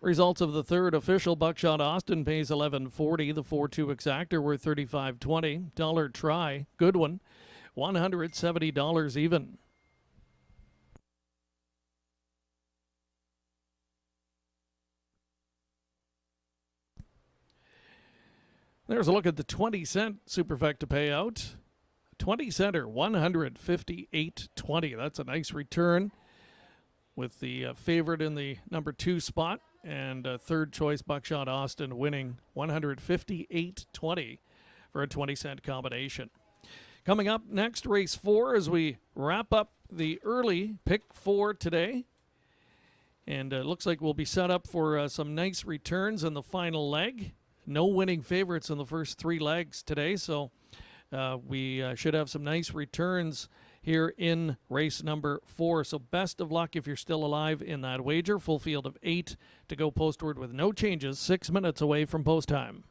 Results of the third official, Buckshot Austin pays $11.40. The 4-2 exactor worth $35.20. Dollar try, good one, $170 even. There's a look at the 20-cent Superfecta payout. 20-center, $158.20. That's a nice return with the favorite in the number 2 spot. And third choice, Buckshot Austin, winning $158.20 for a 20-cent combination. Coming up next, race 4, as we wrap up the early pick 4 today. And it looks like we'll be set up for some nice returns in the final leg. No winning favorites in the first 3 legs today, so we should have some nice returns here in race number 4. So best of luck if you're still alive in that wager. Full field of 8 to go postward with no changes, 6 minutes away from post time.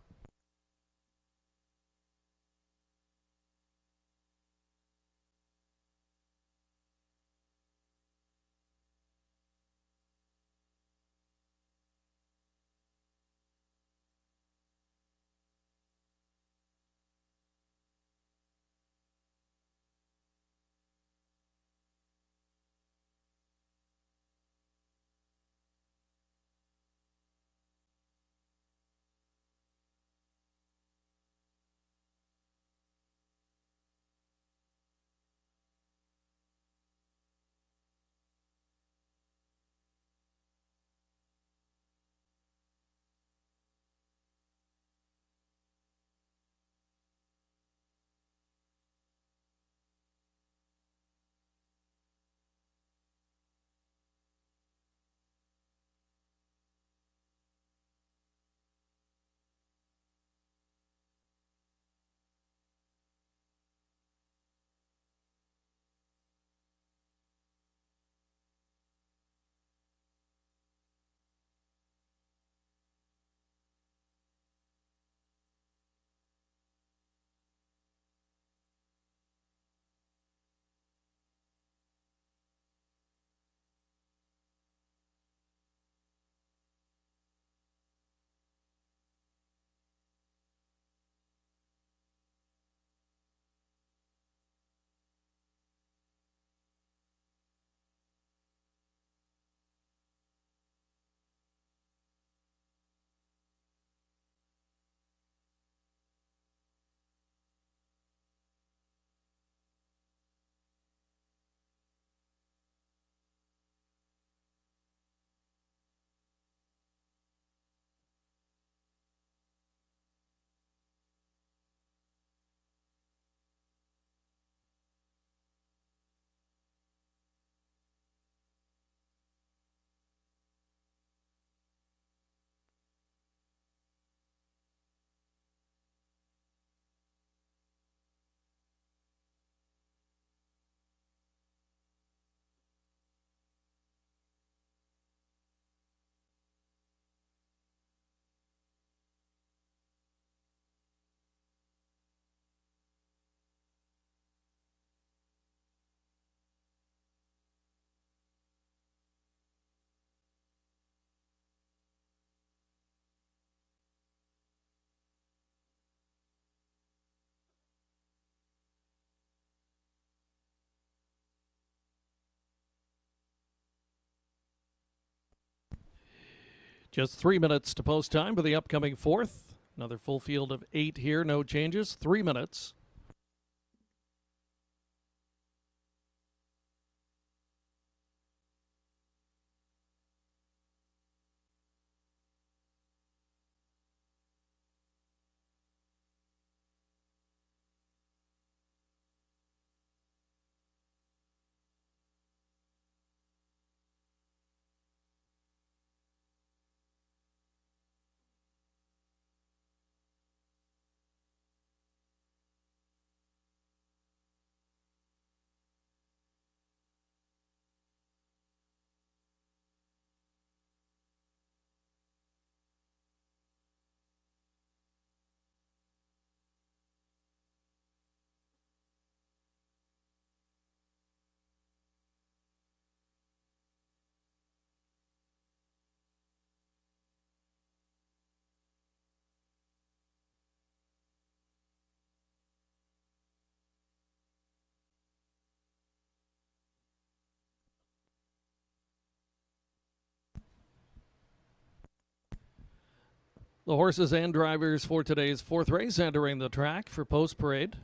Just 3 minutes to post time for the upcoming fourth. Another full field of 8 here, no changes, 3 minutes. The horses and drivers for today's fourth race entering the track for post parade.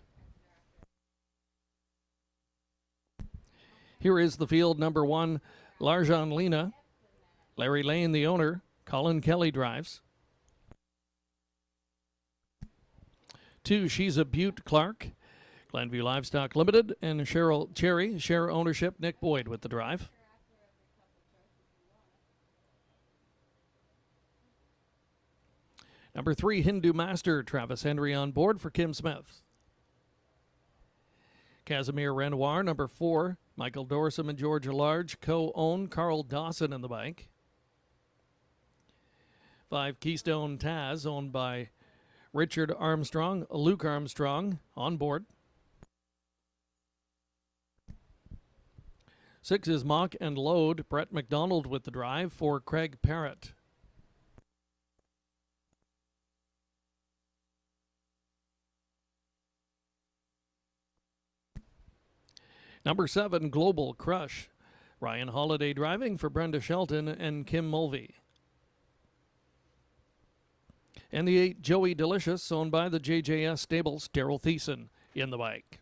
Here is the field. Number 1, Larjan Lena. Larry Lane, the owner. Colin Kelly drives. 2, She's a Butte Clark. Glenview Livestock Limited. And Cheryl Cherry, share ownership. Nick Boyd with the drive. Number 3, Hindu Master, Travis Henry on board for Kim Smith. Casimir Renoir, number 4, Michael Dorsum and Georgia Large co-own. Carl Dawson in the bike. 5, Keystone Taz, owned by Richard Armstrong, Luke Armstrong on board. 6 is Mock and Load, Brett McDonald with the drive for Craig Parrott. Number 7, Global Crush. Ryan Holiday driving for Brenda Shelton and Kim Mulvey. And the 8, Joey Delicious, owned by the JJS Stables, Daryl Thiessen in the bike.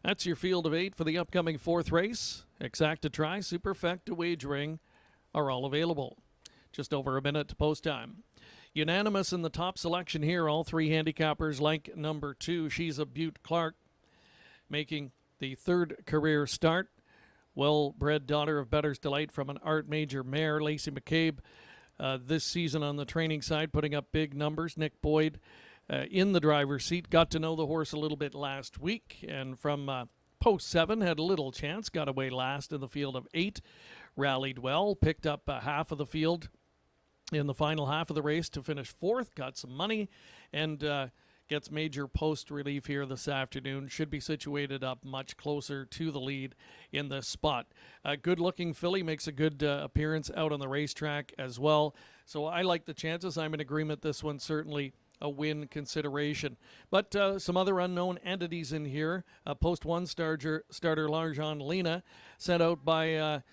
That's your field of 8 for the upcoming fourth race. Exacta Try, Superfecta Wagering are all available. Just over a minute to post time. Unanimous in the top selection here. All 3 handicappers like number 2, She's a Butte Clark, making the 3rd career start. Well-bred daughter of Better's Delight from an Art Major mare, Lacey McCabe, this season on the training side, putting up big numbers. Nick Boyd in the driver's seat. Got to know the horse a little bit last week, and from post 7 had a little chance. Got away last in the field of 8. Rallied well, picked up half of the field in the final half of the race to finish 4th. Got some money, and gets major post relief here this afternoon. Should be situated up much closer to the lead in this spot. Good looking filly, makes a good appearance out on the racetrack as well. So I like the chances. I'm in agreement. This one certainly a win consideration. But some other unknown entities in here. Post 1 starter Larjan Lena, sent out by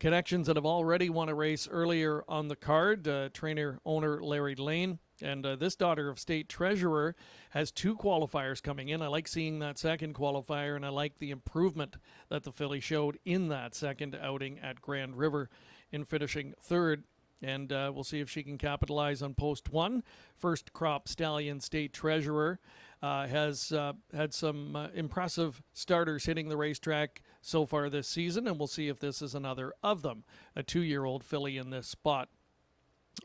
connections that have already won a race earlier on the card. Trainer owner Larry Lane. And this daughter of state treasurer has 2 qualifiers coming in. I like seeing that second qualifier, and I like the improvement that the filly showed in that second outing at Grand River in finishing 3rd. And we'll see if she can capitalize on post 1. First crop stallion state treasurer has had some impressive starters hitting the racetrack so far this season, and we'll see if this is another of them. A 2-year-old filly in this spot.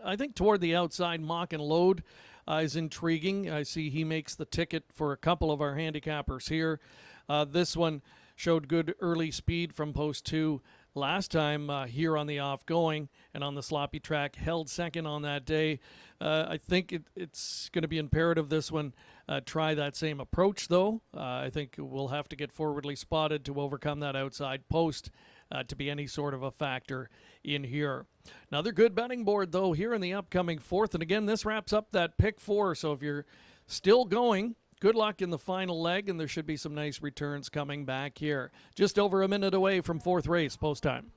I think toward the outside, Mock and Load is intriguing. I see he makes the ticket for a couple of our handicappers here. This one showed good early speed from post 2 last time here on the off-going, and on the sloppy track held second on that day. I think it's going to be imperative this one try that same approach, though. I think we'll have to get forwardly spotted to overcome that outside post to be any sort of a factor in here. Another good betting board, though, here in the upcoming 4th. And again, this wraps up that pick 4. So if you're still going, good luck in the final leg, and there should be some nice returns coming back here. Just over a minute away from 4th race, post time.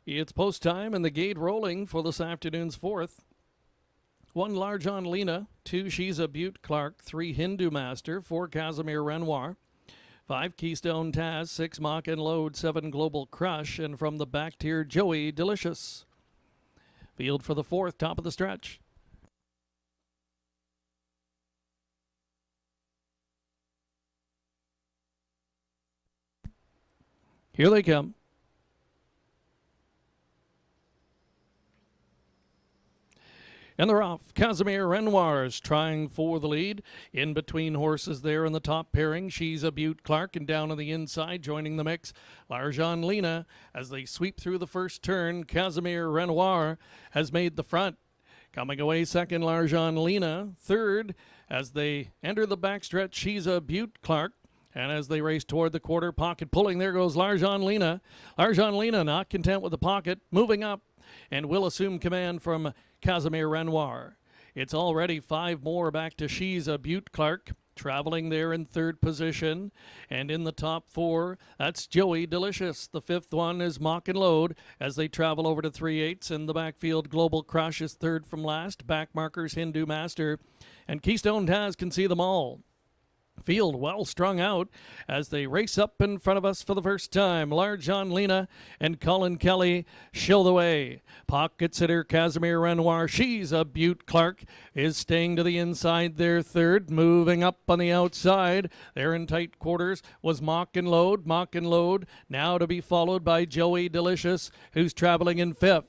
It's post time and the gate rolling for this afternoon's fourth. 1 Large on Lena, 2 She's a Butte Clark, 3 Hindu Master, 4 Casimir Renoir, 5 Keystone Taz, 6 Mock and Load, 7 Global Crush, and from the back tier, Joey Delicious. Field for the fourth, top of the stretch. Here they come. And they're off. Casimir Renoir is trying for the lead. In between horses there in the top pairing. She's a Butte Clark, and down on the inside, joining the mix, Larjan Lena. As they sweep through the first turn, Casimir Renoir has made the front. Coming away second, Larjan Lena. Third, as they enter the backstretch, She's a Butte Clark. And as they race toward the quarter pocket pulling, there goes Larjan Lena. Larjan Lena not content with the pocket, moving up, and will assume command from Casimir Renoir. It's already 5 more back to She's a Butte Clark, traveling there in third position. And in the top 4, that's Joey Delicious. The fifth one is Mock and Load as they travel over to 3/8. In the backfield, Global Crush is third from last. Back markers, Hindu Master. And Keystone Taz can see them all. Field well strung out as they race up in front of us for the first time. Large John Lena and Colin Kelly show the way. Pocket sitter Casimir Renoir. She's a Butte Clark is staying to the inside there third. Moving up on the outside. There in tight quarters was Mock and Load. Mock and Load now to be followed by Joey Delicious, who's traveling in fifth.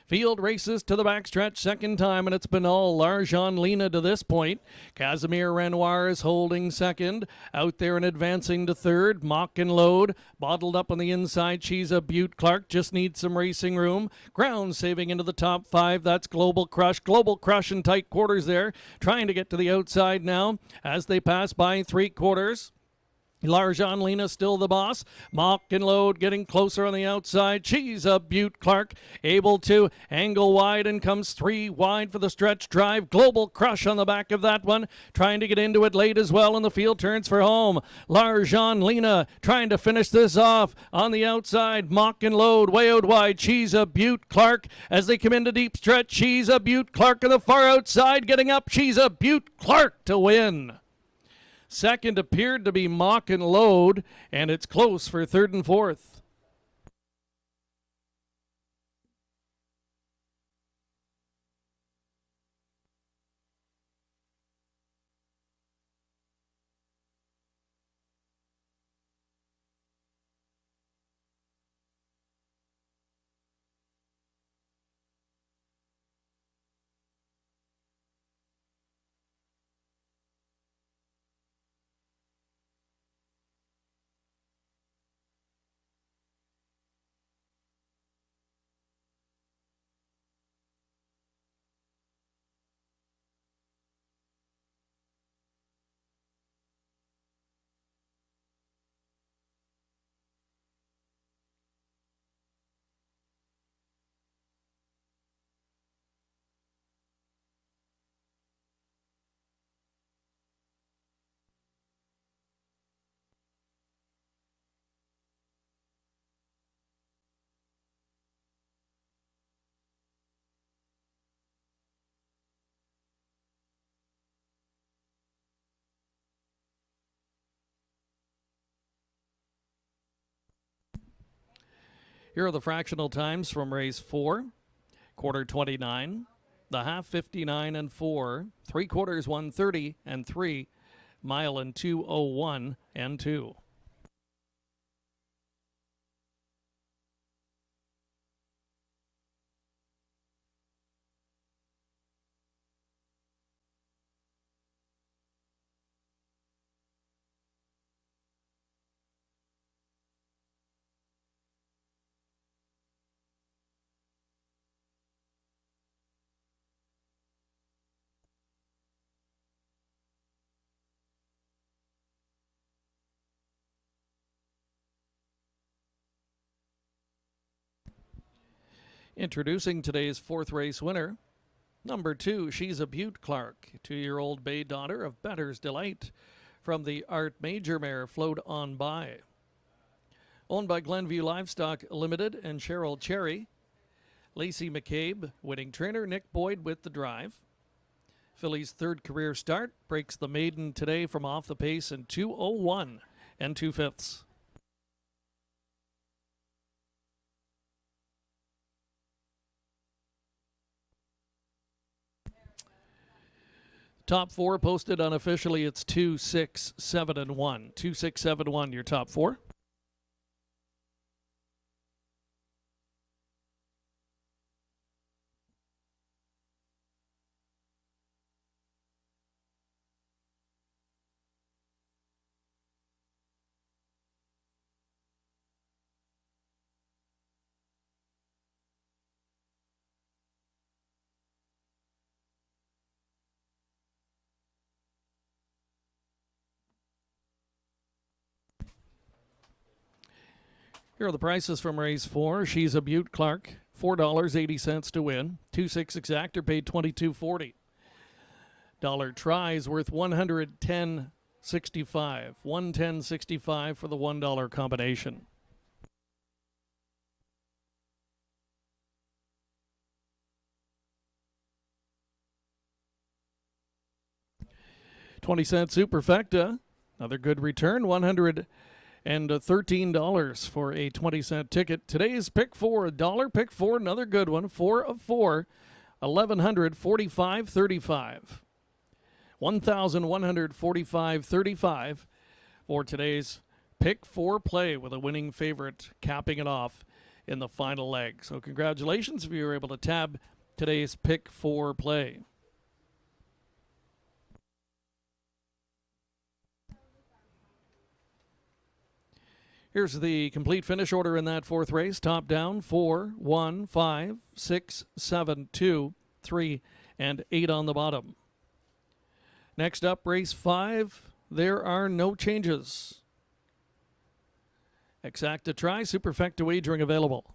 Field races to the backstretch second time, and it's been all Larjan Lena to this point. Casimir Renoir is holding second. Out there and advancing to third. Mock and Load. Bottled up on the inside. She's a Butte Clark. Just needs some racing room. Ground saving into the top 5. That's Global Crush. Global Crush in tight quarters there. Trying to get to the outside now as they pass by 3/4. Larjan Lena still the boss. Mock and Load getting closer on the outside. She's a Butte Clark able to angle wide and comes 3 wide for the stretch drive. Global Crush on the back of that one. Trying to get into it late as well, and the field turns for home. Larjan Lena trying to finish this off on the outside. Mock and Load way out wide. She's a Butte Clark as they come into deep stretch. She's a Butte Clark on the far outside getting up. She's a Butte Clark to win. Second appeared to be Mock and Load, and it's close for third and fourth. Here are the fractional times from race 4. Quarter 29, the half 59 and 4, 3/4 1:30 and 3, mile and 2:01 and 2. Introducing today's fourth race winner, number 2, She's a Butte Clark, 2-year-old bay daughter of Better's Delight from the Art Major mare Float On By. Owned by Glenview Livestock Limited and Cheryl Cherry, Lacey McCabe, winning trainer. Nick Boyd with the drive. Filly's third career start breaks the maiden today from off the pace in 2:01 and 2/5. Top four posted unofficially. It's 2, 6, 7, and 1. 2, 6, 7, 1, your top four. Here are the prices from race 4. She's a Butte Clark, $4.80 to win. 2-6 exactor paid $22.40. Dollar tries worth $110.65. $110.65 for the $1 combination. $0.20 Superfecta, another good return. $113 for a 20-cent ticket. Today's pick four, $1 pick four, another good one. 4 of 4, $1,145.35. $1,145.35 for today's pick four play, with a winning favorite capping it off in the final leg. So congratulations if you were able to tab today's pick four play. Here's the complete finish order in that fourth race. Top down, 4, 1, 5, 6, 7, 2, 3, and 8 on the bottom. Next up, race 5. There are no changes. Exacta try, Superfecta wagering available.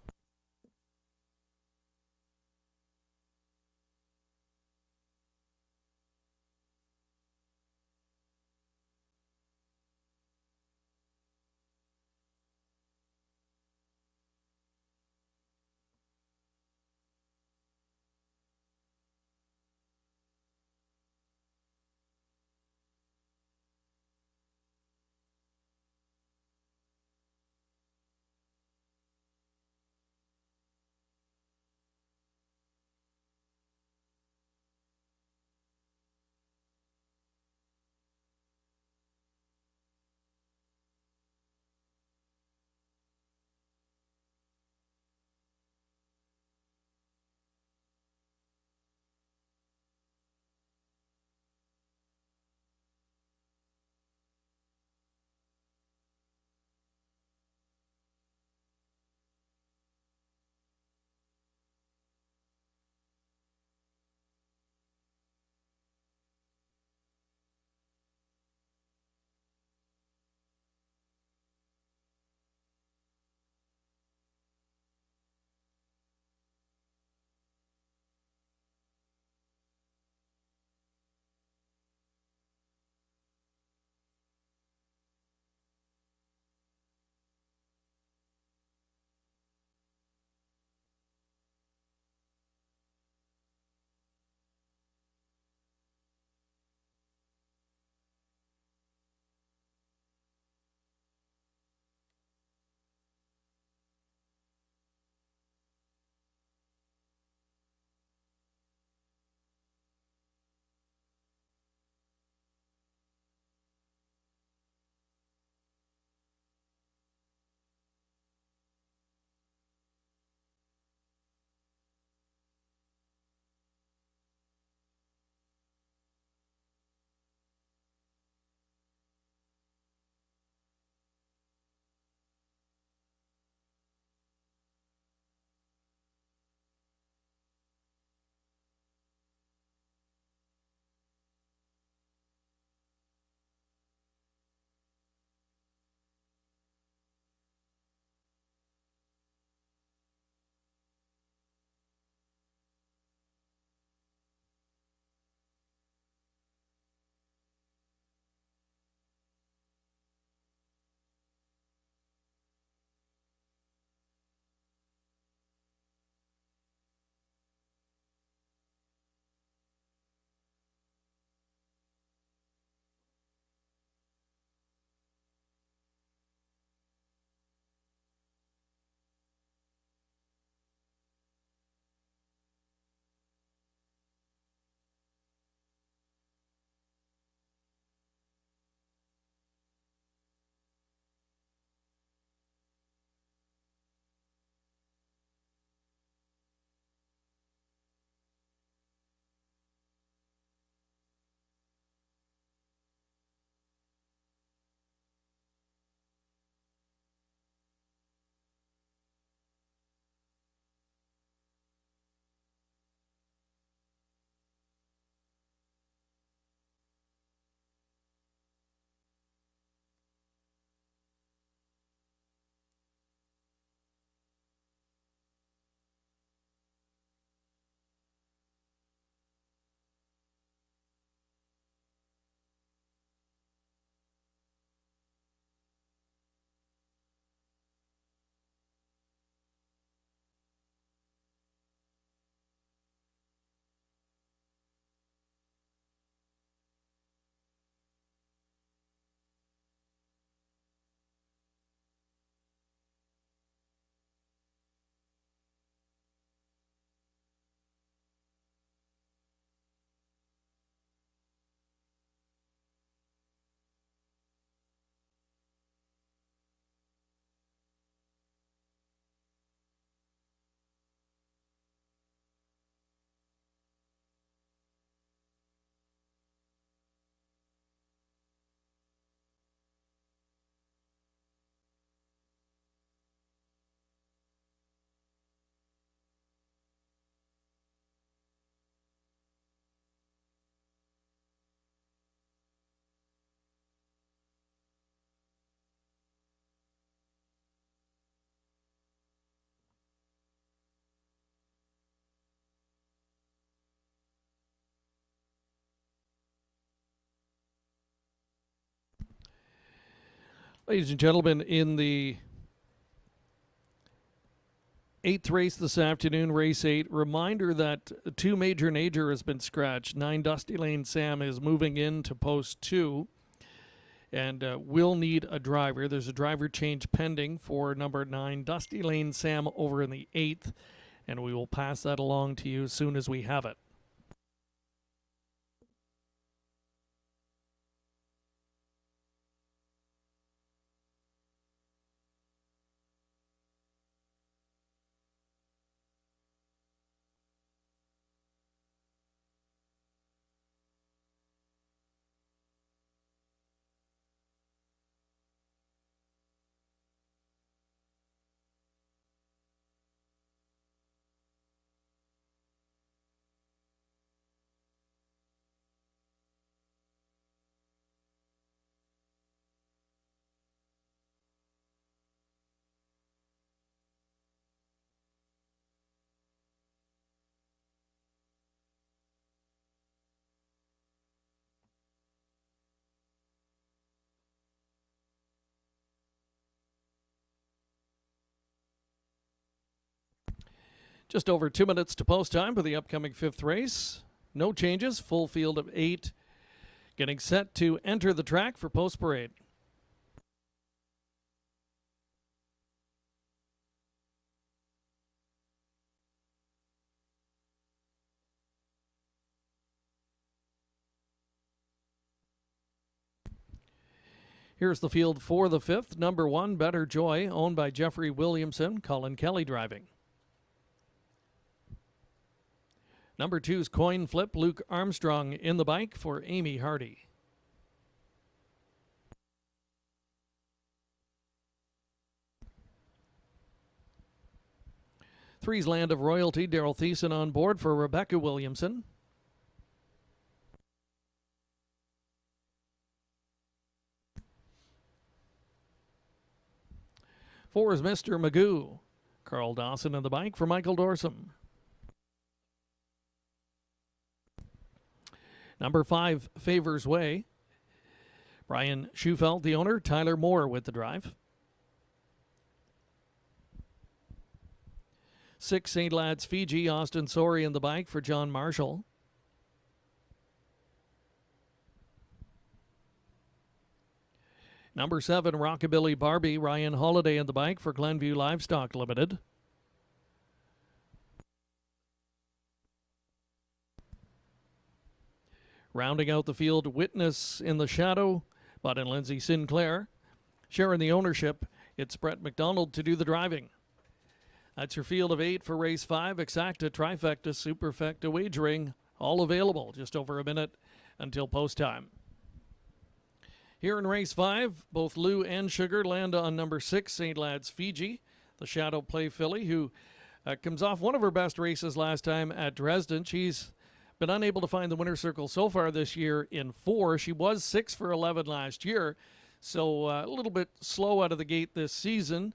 Ladies and gentlemen, in the 8th race this afternoon, race 8, reminder that 2 Major Nager has been scratched. 9 Dusty Lane Sam is moving into post 2 and will need a driver. There's a driver change pending for number 9 Dusty Lane Sam over in the 8th, and we will pass that along to you as soon as we have it. Just over 2 minutes to post time for the upcoming 5th race. No changes, full field of 8 getting set to enter the track for post parade. Here's the field for the 5th. Number 1, Better Joy, owned by Jeffrey Williamson, Colin Kelly driving. Number 2's Coin Flip, Luke Armstrong in the bike for Amy Hardy. Three's Land of Royalty, Daryl Thiessen on board for Rebecca Williamson. Four is Mr. Magoo, Carl Dawson in the bike for Michael Dorsum. Number 5, Favors Way. Brian Schufeld, the owner. Tyler Moore with the drive. 6, St. Lad's Fiji. Austin Sori in the bike for John Marshall. Number 7, Rockabilly Barbie. Ryan Holiday in the bike for Glenview Livestock Limited. Rounding out the field, Witness in the shadow, Bud and Lindsay Sinclair. Sharing the ownership, it's Brett McDonald to do the driving. That's your field of 8 for race 5. Exacta, Trifecta, Superfecta, Wagering, all available. Just over a minute until post time. Here in race 5, both Lou and Sugar land on number 6, St. Lad's Fiji, the Shadow Play filly, who comes off one of her best races last time at Dresden. She's been unable to find the winner's circle so far this year in 4. She was 6 for 11 last year, so a little bit slow out of the gate this season,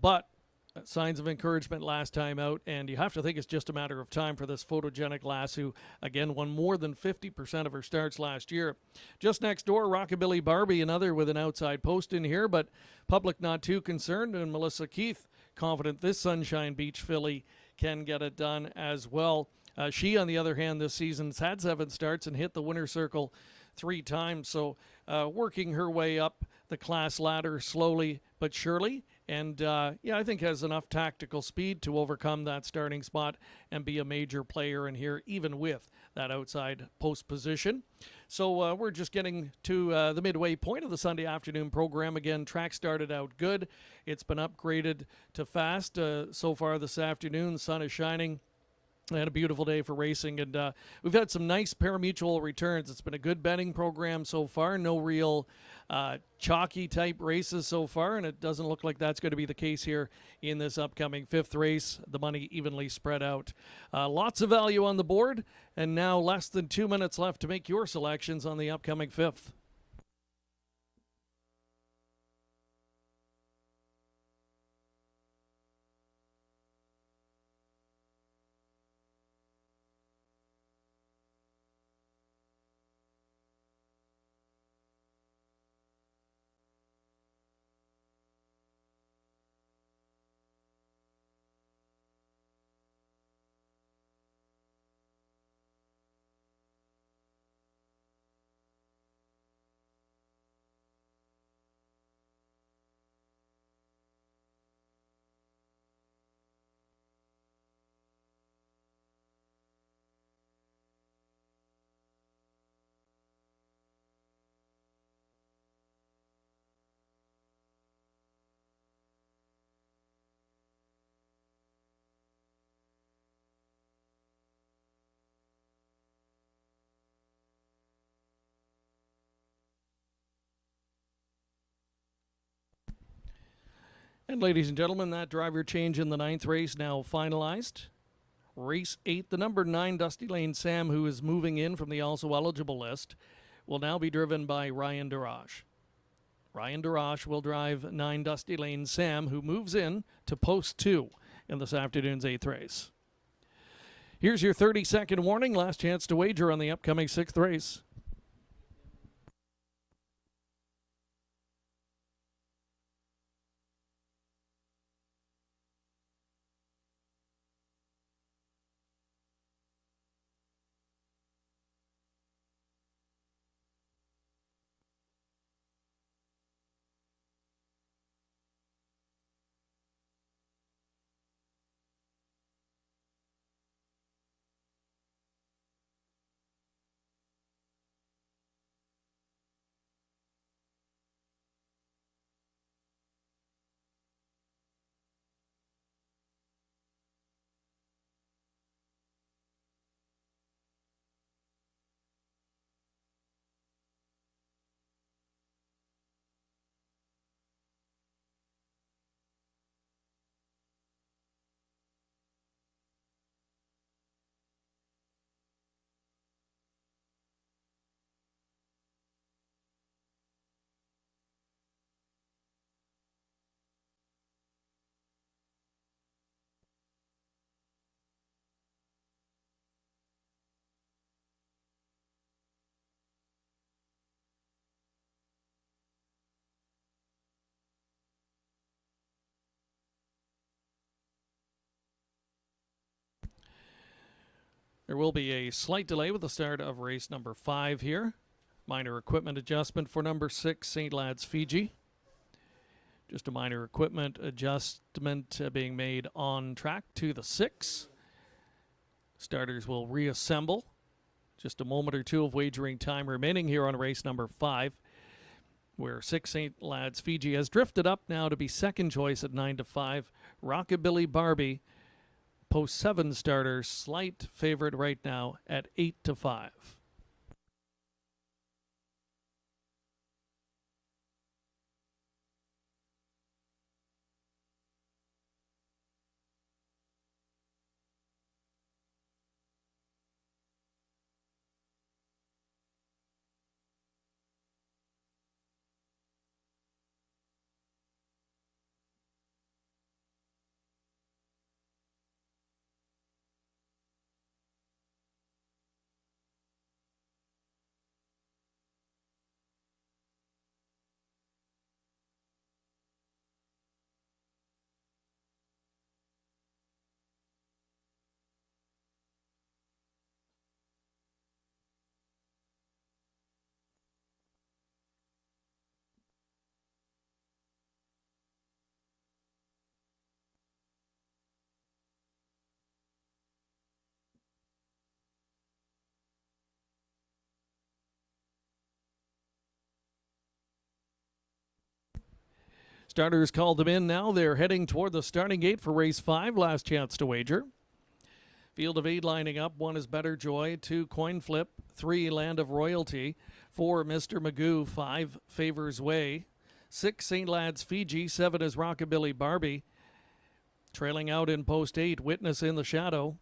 but signs of encouragement last time out, and you have to think it's just a matter of time for this photogenic lass who, again, won more than 50% of her starts last year. Just next door, Rockabilly Barbie, another with an outside post in here, but public not too concerned, and Melissa Keith confident this Sunshine Beach filly can get it done as well. She, on the other hand, this season has had 7 starts and hit the winner's circle 3 times, so working her way up the class ladder slowly but surely. And, I think has enough tactical speed to overcome that starting spot and be a major player in here, even with that outside post position. So we're just getting to the midway point of the Sunday afternoon program. Again, track started out good. It's been upgraded to fast so far this afternoon. The sun is shining. And a beautiful day for racing, and we've had some nice pari-mutuel returns. It's been a good betting program so far. No real chalky type races so far, and it doesn't look like that's going to be the case here in this upcoming 5th race. The money evenly spread out. Lots of value on the board, and now less than 2 minutes left to make your selections on the upcoming 5th. And ladies and gentlemen, that driver change in the 9th race now finalized. Race 8, the number 9 Dusty Lane Sam, who is moving in from the also eligible list, will now be driven by Ryan Darash. Ryan Darash will drive 9 Dusty Lane Sam, who moves in to post 2 in this afternoon's 8th race. Here's your 30-second warning. Last chance to wager on the upcoming 6th race. There will be a slight delay with the start of race number 5 here. Minor equipment adjustment for number 6, St. Lad's Fiji. Just a minor equipment adjustment being made on track to the 6. Starters will reassemble. Just a moment or two of wagering time remaining here on race number 5, where 6 St. Lad's Fiji has drifted up now to be second choice at 9-5. Rockabilly Barbie, post 7 starter, slight favorite right now at 8-5. Starters called them in now. They're heading toward the starting gate for race 5. Last chance to wager. Field of 8 lining up. 1 is Better Joy. 2, Coin Flip. 3, Land of Royalty. 4, Mr. Magoo. 5, Favors Way. 6, St. Lad's Fiji. 7 is Rockabilly Barbie. Trailing out in post 8, Witness in the Shadow.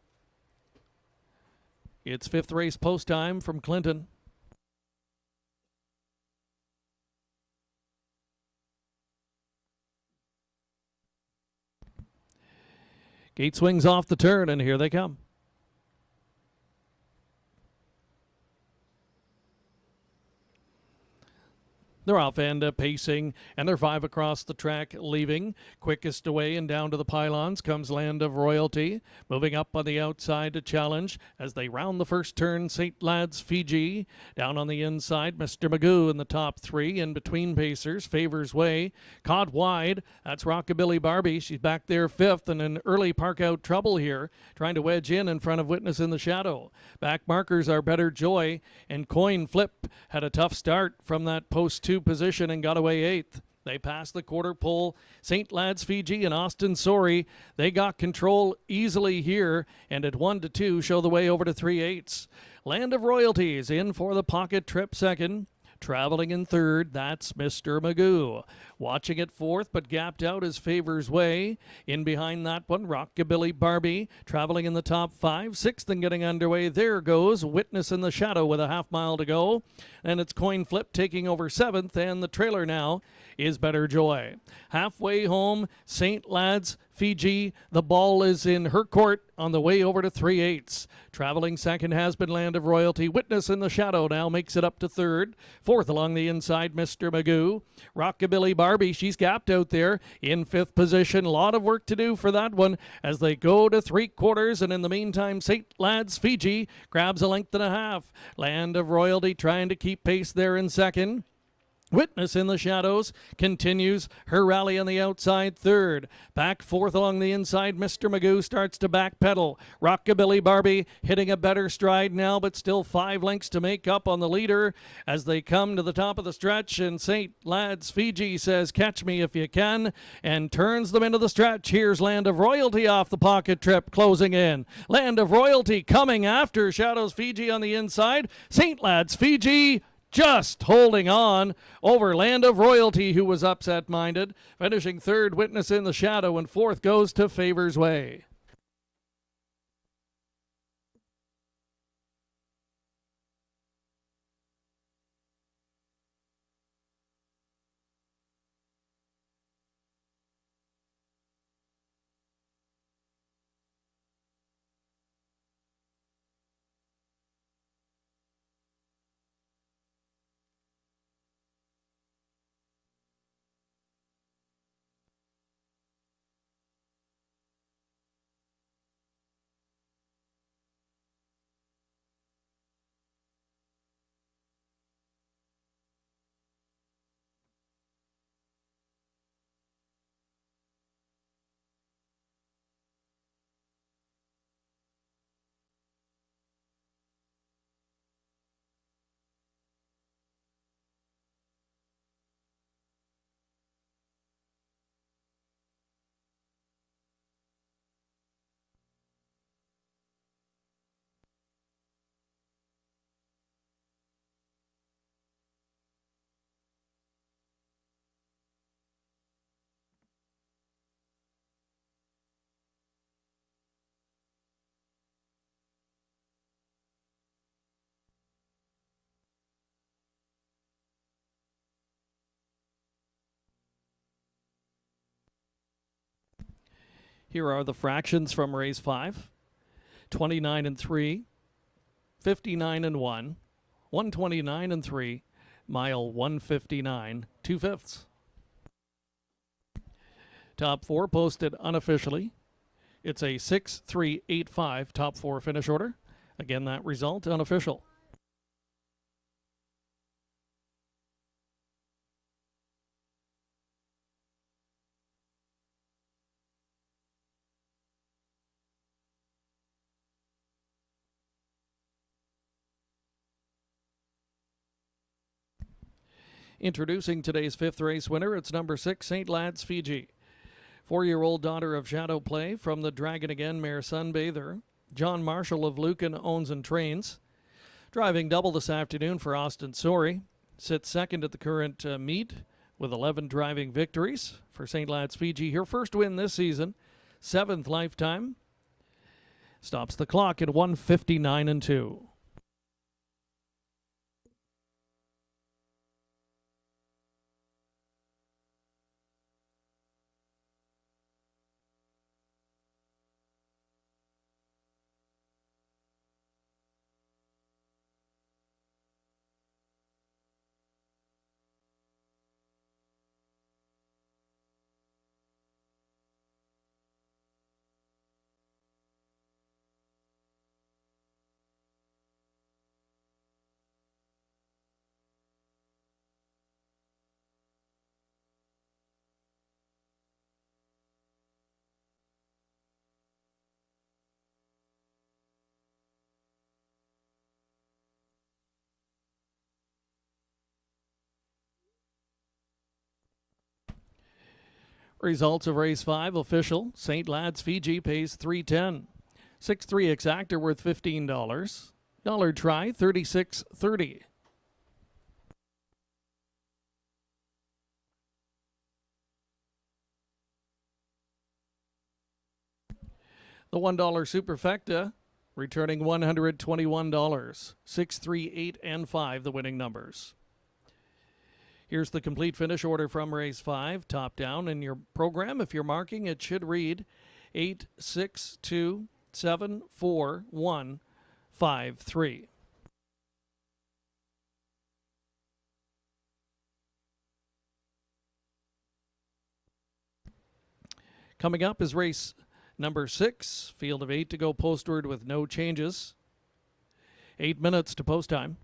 It's 5th race post time from Clinton. Gate swings off the turn, and here they come. They're off and pacing, and they're 5 across the track, leaving. Quickest away and down to the pylons comes Land of Royalty. Moving up on the outside to challenge as they round the first turn, St. Lad's Fiji. Down on the inside, Mr. Magoo in the top 3. In between pacers, Favors Way. Caught wide, that's Rockabilly Barbie. She's back there 5th and in early park-out trouble here, trying to wedge in front of Witness in the Shadow. Back markers are Better Joy, and Coin Flip had a tough start from that post 2 position and got away 8th. They passed the quarter pole. St. Lad's Fiji and Austin Sorry, they got control easily here, and at 1-2 show the way over to 3/8. Land of Royalty is in for the pocket trip second. Traveling in third, that's Mr. Magoo. Watching it fourth, but gapped out is Favors Way. In behind that one, Rockabilly Barbie. Traveling in the top five. Sixth and getting underway, there goes Witness in the Shadow with a half mile to go. And it's Coin Flip taking over seventh, and the trailer now is Better Joy. Halfway home, St. Lads, Fiji. The ball is in her court on the way over to 3/8. Traveling second has been Land of Royalty. Witness in the Shadow now makes it up to third. Fourth along the inside, Mr. Magoo. Rockabilly Barbie, she's gapped out there in fifth position. A lot of work to do for that one as they go to 3/4. And in the meantime, St. Lads, Fiji grabs a length and a half. Land of Royalty trying to keep pace there in second. Witness in the Shadows continues her rally on the outside third. Back fourth along the inside, Mr. Magoo starts to backpedal. Rockabilly Barbie hitting a better stride now, but still 5 lengths to make up on the leader as they come to the top of the stretch. And St. Lads Fiji says, catch me if you can, and turns them into the stretch. Here's Land of Royalty off the pocket trip, closing in. Land of Royalty coming after Shadows Fiji on the inside. St. Lads Fiji just holding on over Land of Royalty, who was upset-minded. Finishing third, Witness in the Shadow, and fourth goes to Favors Way. Here are the fractions from race 5. 29 and 3, 59 and 1, 129 and 3, mile 159, 2/5. Top 4 posted unofficially. It's a 6-3-8-5 top 4 finish order. Again, that result unofficial. Introducing today's 5th race winner, it's number 6, St. Lads Fiji. 4-year-old daughter of Shadow Play from the Dragon Again mare Sunbather. John Marshall of Lucan owns and trains. Driving double this afternoon for Austin Sorey. Sits second at the current meet with 11 driving victories for St. Lads Fiji. Her first win this season, 7th lifetime. Stops the clock at 159 and 2. Results of race 5 official. St. Lads Fiji pays $3.10. 6-3 exactor worth $15. Dollar try $36.30. The $1 superfecta returning $121. 6, 3, 8, and 5, the winning numbers. Here's the complete finish order from race 5, top down in your program. If you're marking, it should read 8, 6, 2, 7, 4, 1, 5, 3. Coming up is race number 6, field of 8 to go postward with no changes. 8 minutes to post time.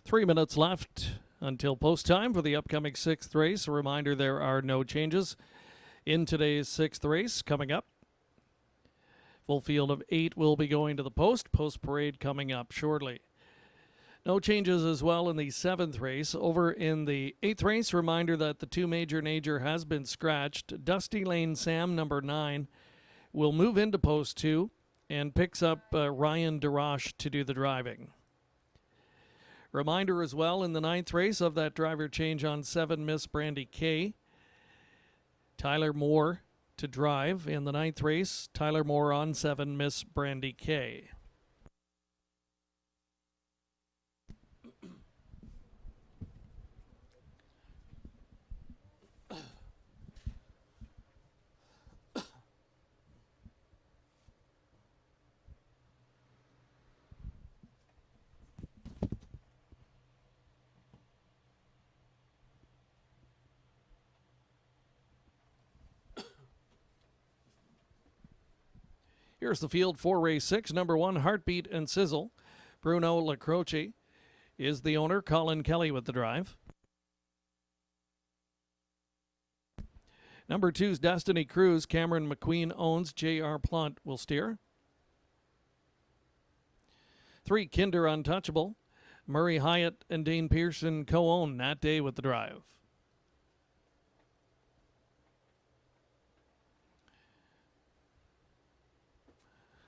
3 minutes left until post time for the upcoming 6th race. A reminder, there are no changes in today's 6th race coming up. Full field of 8 will be going to the post. Post parade coming up shortly. No changes as well in the 7th race. Over in the 8th race, reminder that the 2 major nature has been scratched. Dusty Lane Sam, number 9, will move into post 2 and picks up Ryan DeRoche to do the driving. Reminder as well in the 9th race of that driver change on 7, Miss Brandy K. Tyler Moore to drive in the 9th race. Tyler Moore on 7, Miss Brandy K. Here's the field for race 6. Number 1, Heartbeat and Sizzle. Bruno Lacroce is the owner. Colin Kelly with the drive. Number 2's Destiny Cruise. Cameron McQueen owns. J.R. Plant will steer. 3, Kinder Untouchable. Murray Hyatt and Dane Pearson co-own Nat Day with the drive.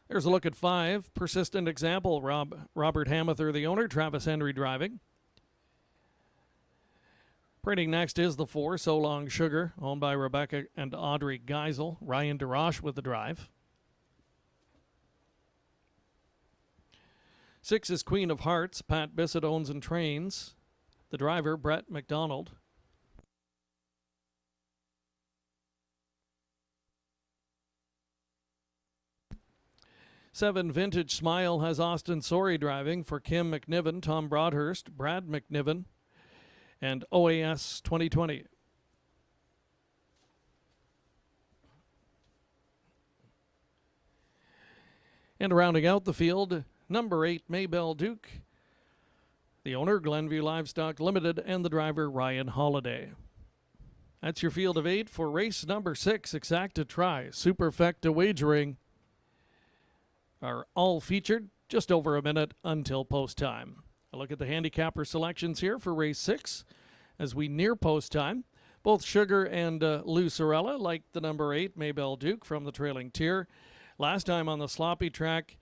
There's a look at 5, Persistent Example. Robert Hamather, the owner. Travis Henry driving. Printing next is the 4, So Long Sugar, owned by Rebecca and Audrey Geisel. Ryan DeRoche with the drive. 6 is Queen of Hearts. Pat Bissett owns and trains. The driver, Brett McDonald. 7, Vintage Smile has Austin Sorey driving for Kim McNiven, Tom Broadhurst, Brad McNiven, and OAS 2020. And rounding out the field, number 8, Maybelle Duke, the owner, Glenview Livestock Limited, and the driver, Ryan Holiday. That's your field of 8 for race number 6, Exacta Tri. Superfecta Wagering are all featured just over a minute until post time. A look at the handicapper selections here for race 6 as we near post time. Both Sugar and Lou Sorella like the number 8, Maybelle Duke, from the trailing tier. Last time on the sloppy track,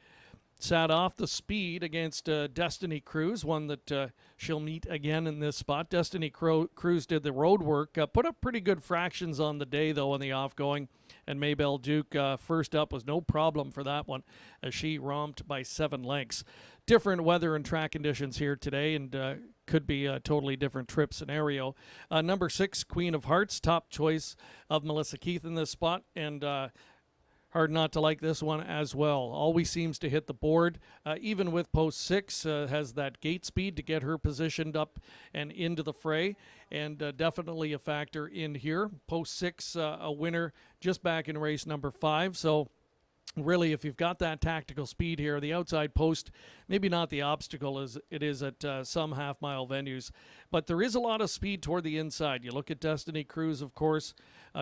sat off the speed against Destiny Cruise, one that she'll meet again in this spot. Destiny Cruise did the road work, put up pretty good fractions on the day, though, on the off-going, and Maybelle Duke first up was no problem for that one as she romped by 7 lengths. Different weather and track conditions here today, and could be a totally different trip scenario. Number 6, Queen of Hearts, top choice of Melissa Keith in this spot, and hard not to like this one as well. Always seems to hit the board. Even with post 6, has that gate speed to get her positioned up and into the fray. And definitely a factor in here. Post 6, a winner just back in race number 5. So really, if you've got that tactical speed here, the outside post, maybe not the obstacle as it is at some half-mile venues. But there is a lot of speed toward the inside. You look at Destiny Cruise, of course.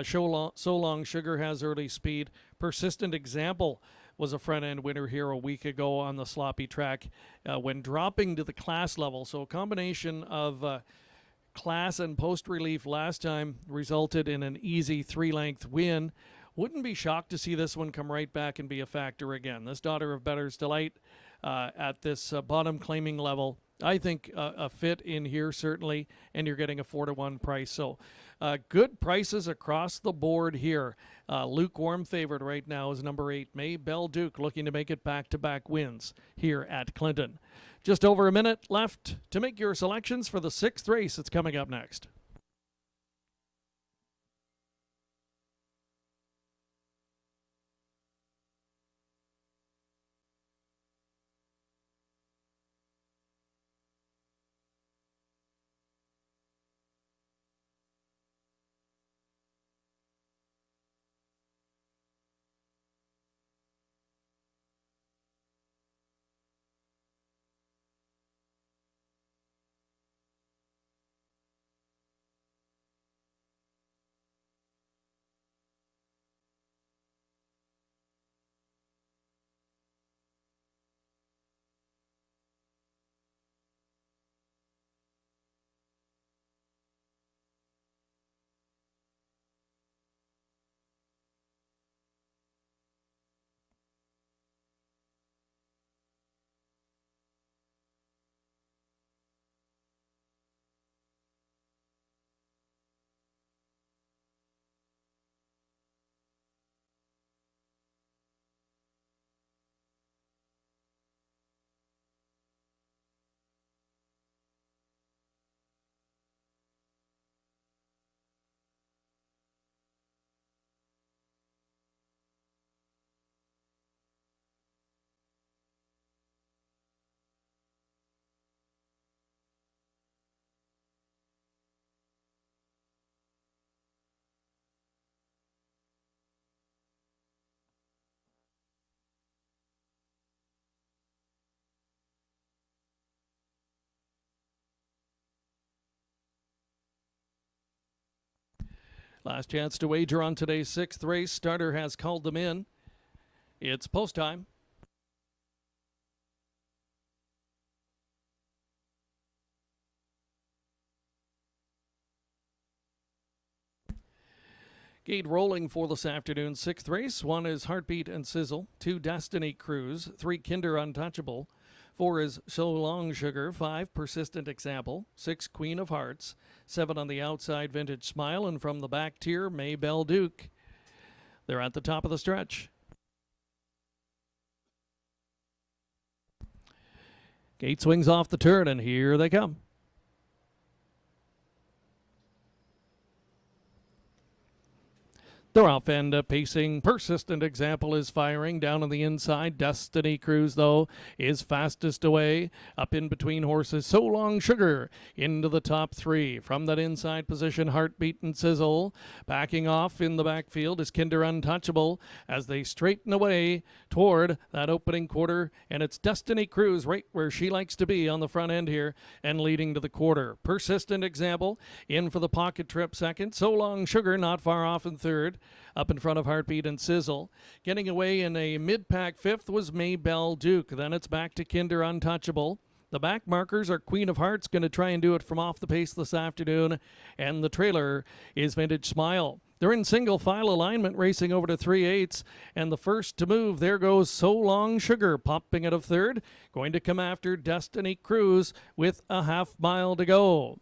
So Long Sugar has early speed. Persistent Example was a front-end winner here a week ago on the sloppy track when dropping to the class level. So a combination of class and post-relief last time resulted in an easy 3-length win. Wouldn't be shocked to see this one come right back and be a factor again. This Daughter of Better's Delight at this bottom claiming level, I think a fit in here certainly, and you're getting a 4-to-1 price. So good prices across the board here. Lukewarm favorite right now is number 8, Maybelle Duke, looking to make it back-to-back wins here at Clinton. Just over a minute left to make your selections for the 6th race that's coming up next. Last chance to wager on today's 6th race. Starter has called them in. It's post time. Gate rolling for this afternoon's 6th race. 1 is Heartbeat and Sizzle. 2, Destiny Cruise. 3, Kinder Untouchable. 4 is So Long Sugar. 5, Persistent Example. 6, Queen of Hearts. 7 on the outside, Vintage Smile. And from the back tier, Maybelle Duke. They're at the top of the stretch. Gate swings off the turn, and here they come. They're off and pacing. Persistent Example is firing down on the inside. Destiny Cruise, though, is fastest away. Up in between horses, So Long Sugar into the top 3. From that inside position, Heartbeat and Sizzle. Backing off in the backfield is Kinder Untouchable as they straighten away toward that opening quarter. And it's Destiny Cruise right where she likes to be on the front end here and leading to the quarter. Persistent Example in for the pocket trip second. So Long Sugar not far off in third. Up in front of Heartbeat and Sizzle. Getting away in a mid-pack 5th was Maybelle Duke. Then it's back to Kinder Untouchable. The back markers are Queen of Hearts, going to try and do it from off the pace this afternoon. And the trailer is Vintage Smile. They're in single file alignment, racing over to 3/8. And the first to move, there goes So Long Sugar, popping out of third. Going to come after Destiny Cruise with a half-mile to go.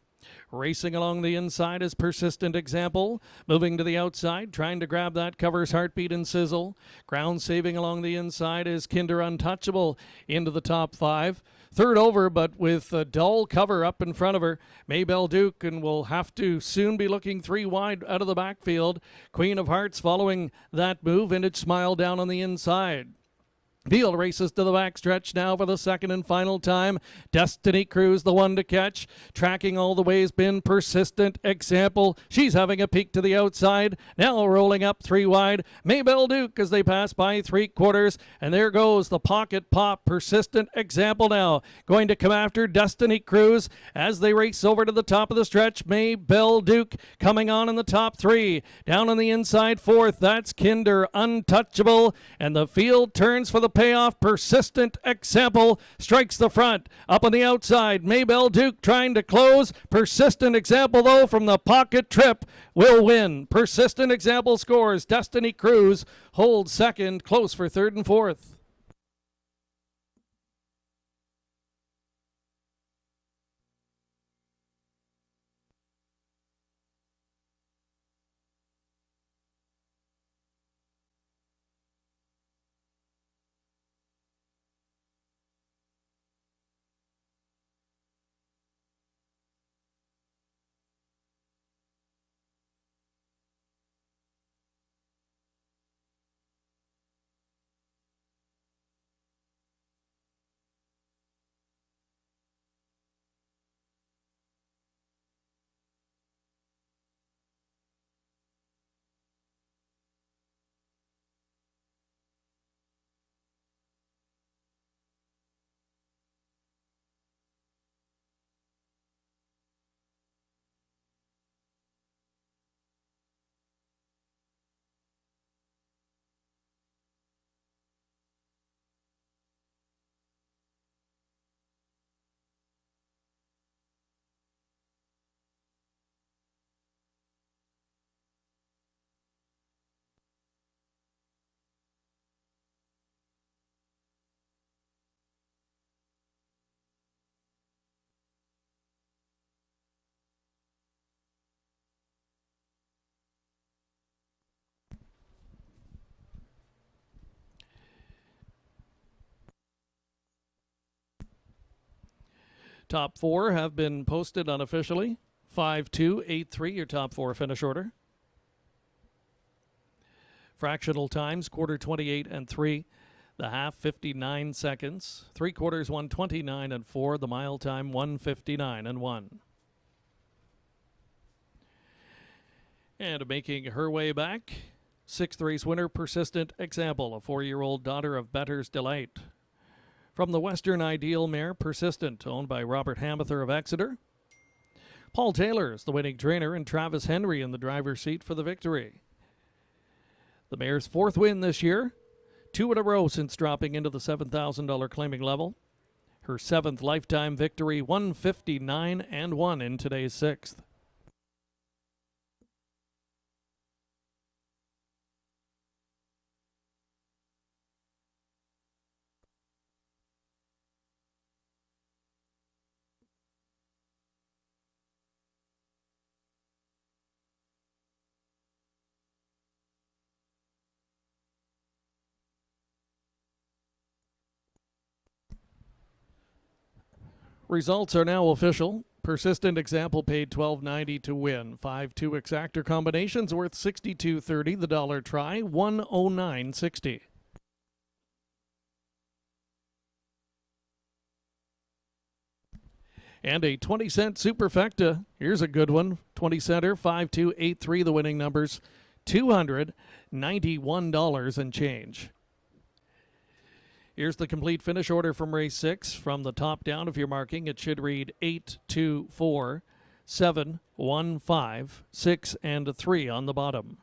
Racing along the inside is Persistent Example. Moving to the outside, trying to grab that covers Heartbeat and Sizzle. Ground saving along the inside is Kinder Untouchable into the top 5. Third over, but with a dull cover up in front of her, Maybelle Duke, and will have to soon be looking 3 wide out of the backfield. Queen of Hearts following that move. Vintage Smile down on the inside. Field races to the backstretch now for the second and final time. Destiny Cruise, the one to catch. Tracking all the way has been Persistent Example. She's having a peek to the outside. Now rolling up 3 wide. Maybelle Duke as they pass by 3/4. And there goes the pocket pop. Persistent Example now going to come after Destiny Cruise as they race over to the top of the stretch. Maybelle Duke coming on in the top 3. Down on the inside 4th. That's Kinder Untouchable. And the field turns for the payoff. Persistent Example strikes the front. Up on the outside, Maybelle Duke trying to close. Persistent Example, though, from the pocket trip will win. Persistent Example scores. Destiny Cruise holds second, close for third and fourth. Top 4 have been posted unofficially. 5-2, 8-3, your top 4 finish order. Fractional times, quarter 28 and 3. The half, 59 seconds. 3/4, 129 and 4. The mile time, 159 and 1. And making her way back, 6th race winner, Persistent Example, a 4-year-old daughter of Better's Delight. From the Western Ideal mare, Persistent, owned by Robert Hamather of Exeter. Paul Taylor is the winning trainer, and Travis Henry in the driver's seat for the victory. The mare's 4th win this year, 2 in a row since dropping into the $7,000 claiming level. Her 7th lifetime victory, 159-1 in today's 6th. Results are now official. Persistent Example paid $12.90 to win. 5-2 exactor combinations worth $62.30. The dollar try, $109.60. And a 20-cent superfecta. Here's a good one. 20-center, 5-2-8-3, the winning numbers, $291 and change. Here's the complete finish order from race 6. From the top down, if you're marking, it should read 8, 2, 4, 7, 1, 5, 6, and 3 on the bottom.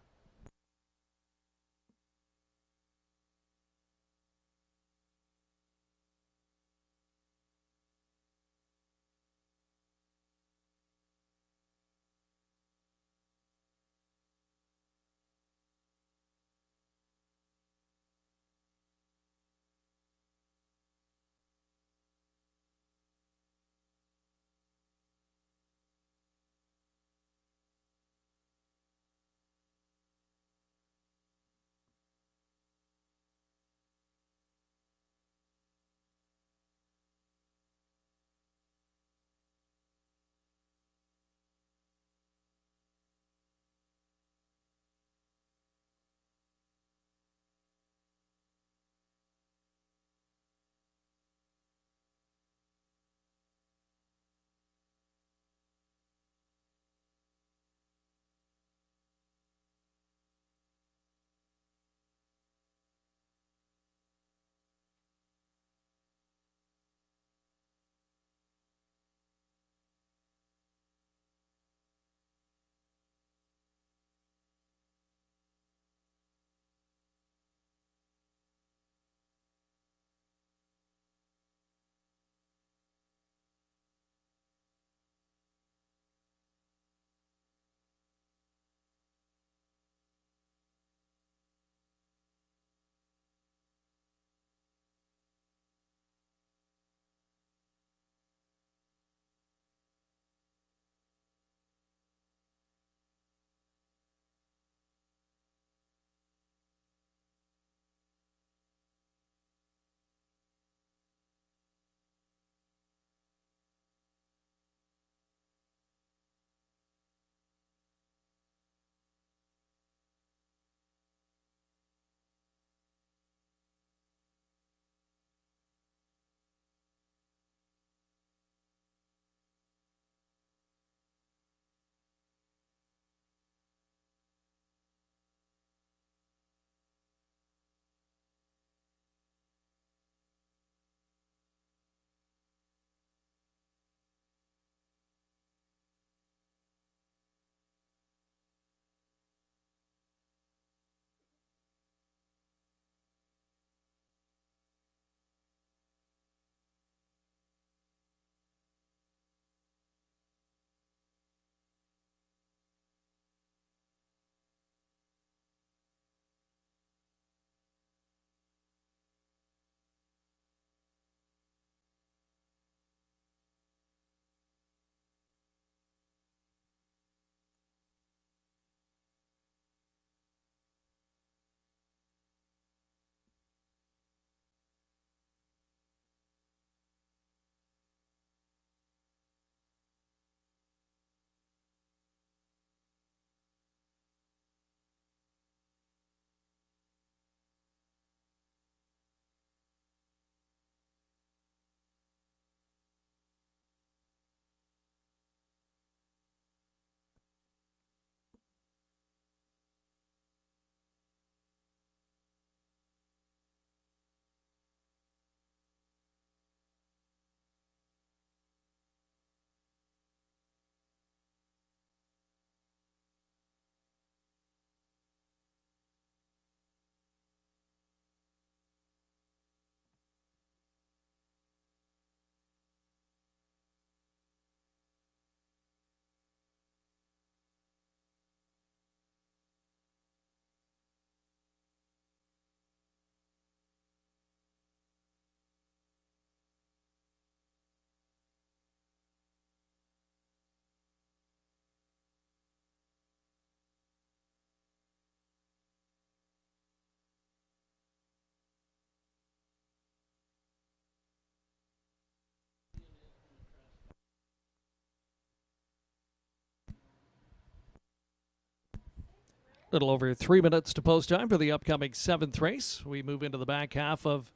Little over 3 minutes to post time for the upcoming 7th race. We move into the back half of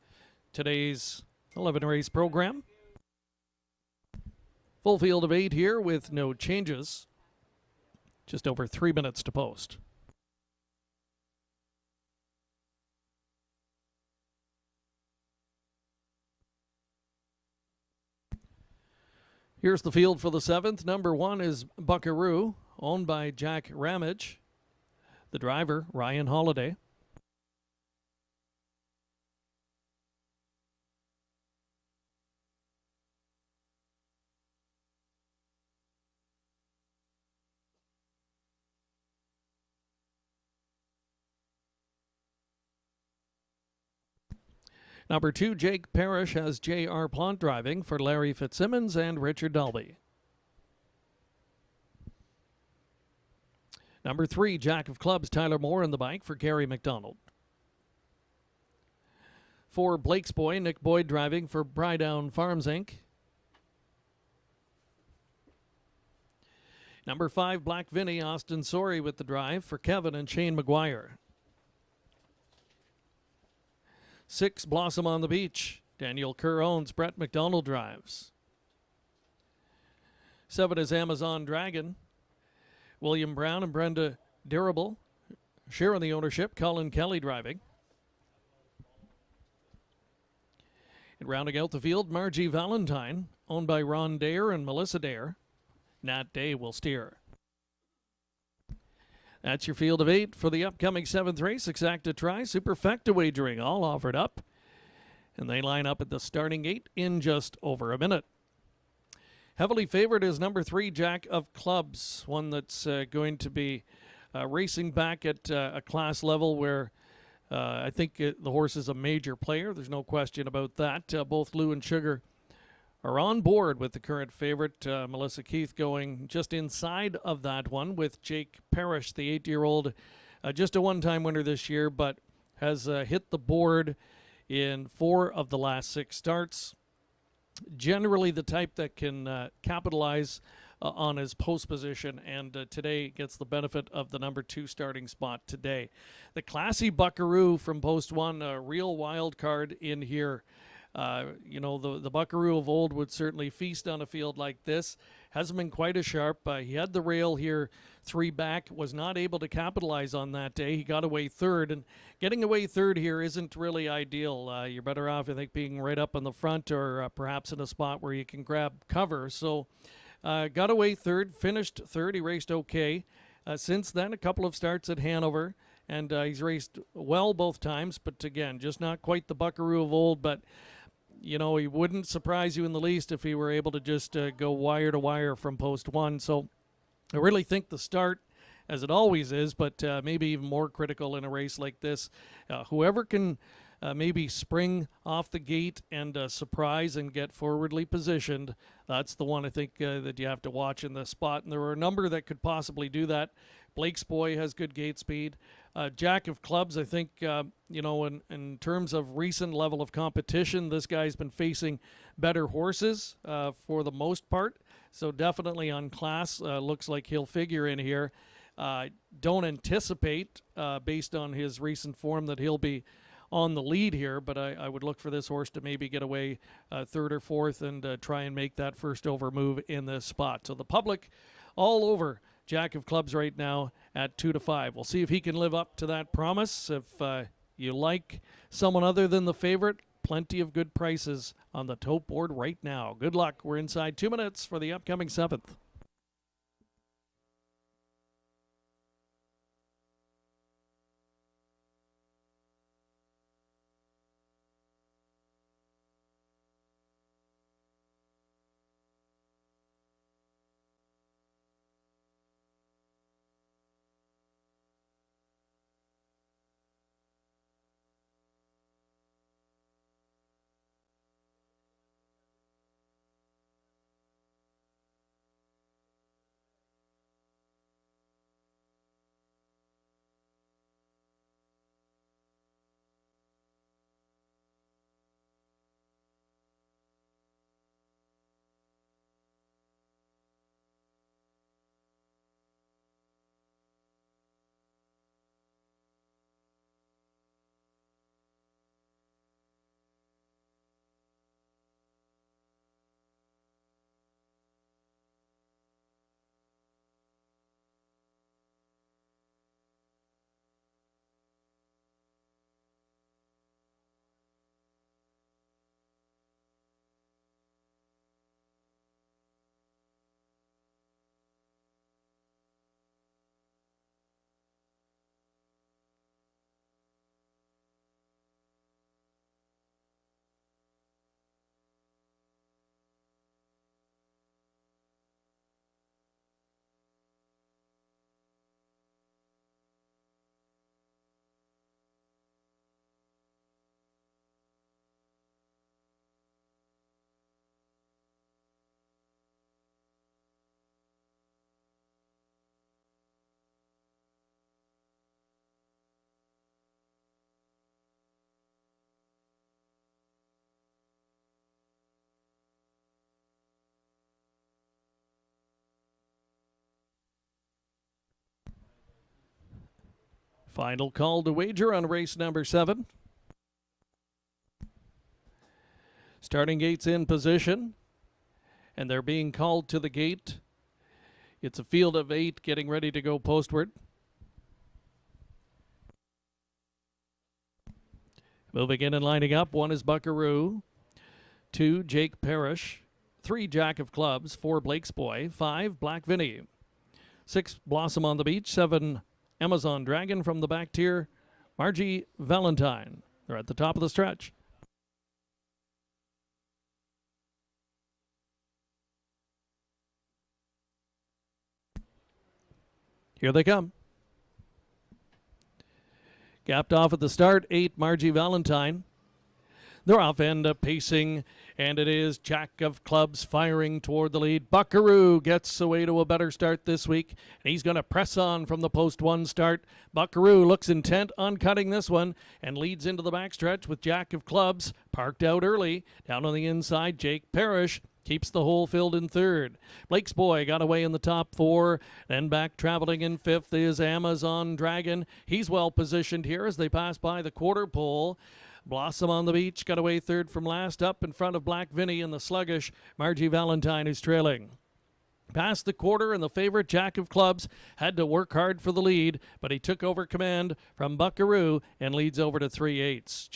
today's 11-race program. Full field of 8 here with no changes. Just over 3 minutes to post. Here's the field for the 7th. Number 1 is Buckaroo, owned by Jack Ramage. The driver, Ryan Holiday. Number 2, Jake Parrish, has J.R. Plant driving for Larry Fitzsimmons and Richard Dalby. Number 3, Jack of Clubs, Tyler Moore in the bike for Gary McDonald. 4, Blake's Boy, Nick Boyd driving for Brydown Farms, Inc. Number 5, Black Vinny, Austin Sorey with the drive for Kevin and Shane McGuire. 6, Blossom on the Beach, Daniel Kerr owns, Brett McDonald drives. 7 is Amazon Dragon, William Brown and Brenda Durable sharing the ownership, Colin Kelly driving. And rounding out the field, Margie Valentine, owned by Ron Dare and Melissa Dare. Nat Day will steer. That's your field of 8 for the upcoming 7th race. Exacta Tri, Superfecta wagering, all offered up. And they line up at the starting gate in just over a minute. Heavily favored is number 3, Jack of Clubs, one that's going to be racing back at a class level where I think the horse is a major player. There's no question about that. Both Lou and Sugar are on board with the current favorite, Melissa Keith, going just inside of that one with Jake Parrish, the 8-year-old, just a one-time winner this year, but has hit the board in 4 of the last 6 starts. Generally the type that can capitalize on his post position, and today gets the benefit of the number 2 starting spot today. The classy Buckaroo from post 1, a real wild card in here. The Buckaroo of old would certainly feast on a field like this. Hasn't been quite as sharp. He had the rail here 3 back, was not able to capitalize on that day. He got away 3rd, and getting away 3rd here isn't really ideal. You're better off, I think, being right up on the front or perhaps in a spot where you can grab cover. So got away 3rd, finished 3rd. He raced okay. Since then, a couple of starts at Hanover, and he's raced well both times, but again, just not quite the Buckaroo of old, but he wouldn't surprise you in the least if he were able to just go wire to wire from post 1. So I really think the start, as it always is, but maybe even more critical in a race like this, whoever can maybe spring off the gate and surprise and get forwardly positioned, that's the one I think that you have to watch in the spot. And there are a number that could possibly do that. Blake's Boy has good gate speed. Jack of Clubs, I think, in terms of recent level of competition, this guy's been facing better horses for the most part. So definitely on class, looks like he'll figure in here. Don't anticipate, based on his recent form, that he'll be on the lead here, but I would look for this horse to maybe get away 3rd or 4th and try and make that first over move in this spot. So the public all over Jack of Clubs right now at 2-5. We'll see if he can live up to that promise. If you like someone other than the favorite, plenty of good prices on the tote board right now. Good luck. We're inside 2 minutes for the upcoming 7th. Final call to wager on race number 7. Starting gates in position, and they're being called to the gate. It's a field of 8 getting ready to go postward. Moving in and lining up, 1 is Buckaroo, 2 Jake Parrish, 3 Jack of Clubs, 4 Blake's Boy, 5 Black Vinny, 6 Blossom on the Beach, 7 Amazon Dragon from the back tier, Margie Valentine. They're at the top of the stretch. Here they come. Gapped off at the start, 8 Margie Valentine. They're off end up pacing, and it is Jack of Clubs firing toward the lead. Buckaroo gets away to a better start this week, and he's going to press on from the post 1 start. Buckaroo looks intent on cutting this one and leads into the backstretch with Jack of Clubs parked out early. Down on the inside, Jake Parrish keeps the hole filled in 3rd. Blake's Boy got away in the top 4. Then back traveling in 5th is Amazon Dragon. He's well positioned here as they pass by the quarter pole. Blossom on the Beach got away 3rd from last, up in front of Black Vinny and the sluggish Margie Valentine, who's trailing. Past the quarter, and the favorite Jack of Clubs had to work hard for the lead, but he took over command from Buckaroo and leads over to 3/8.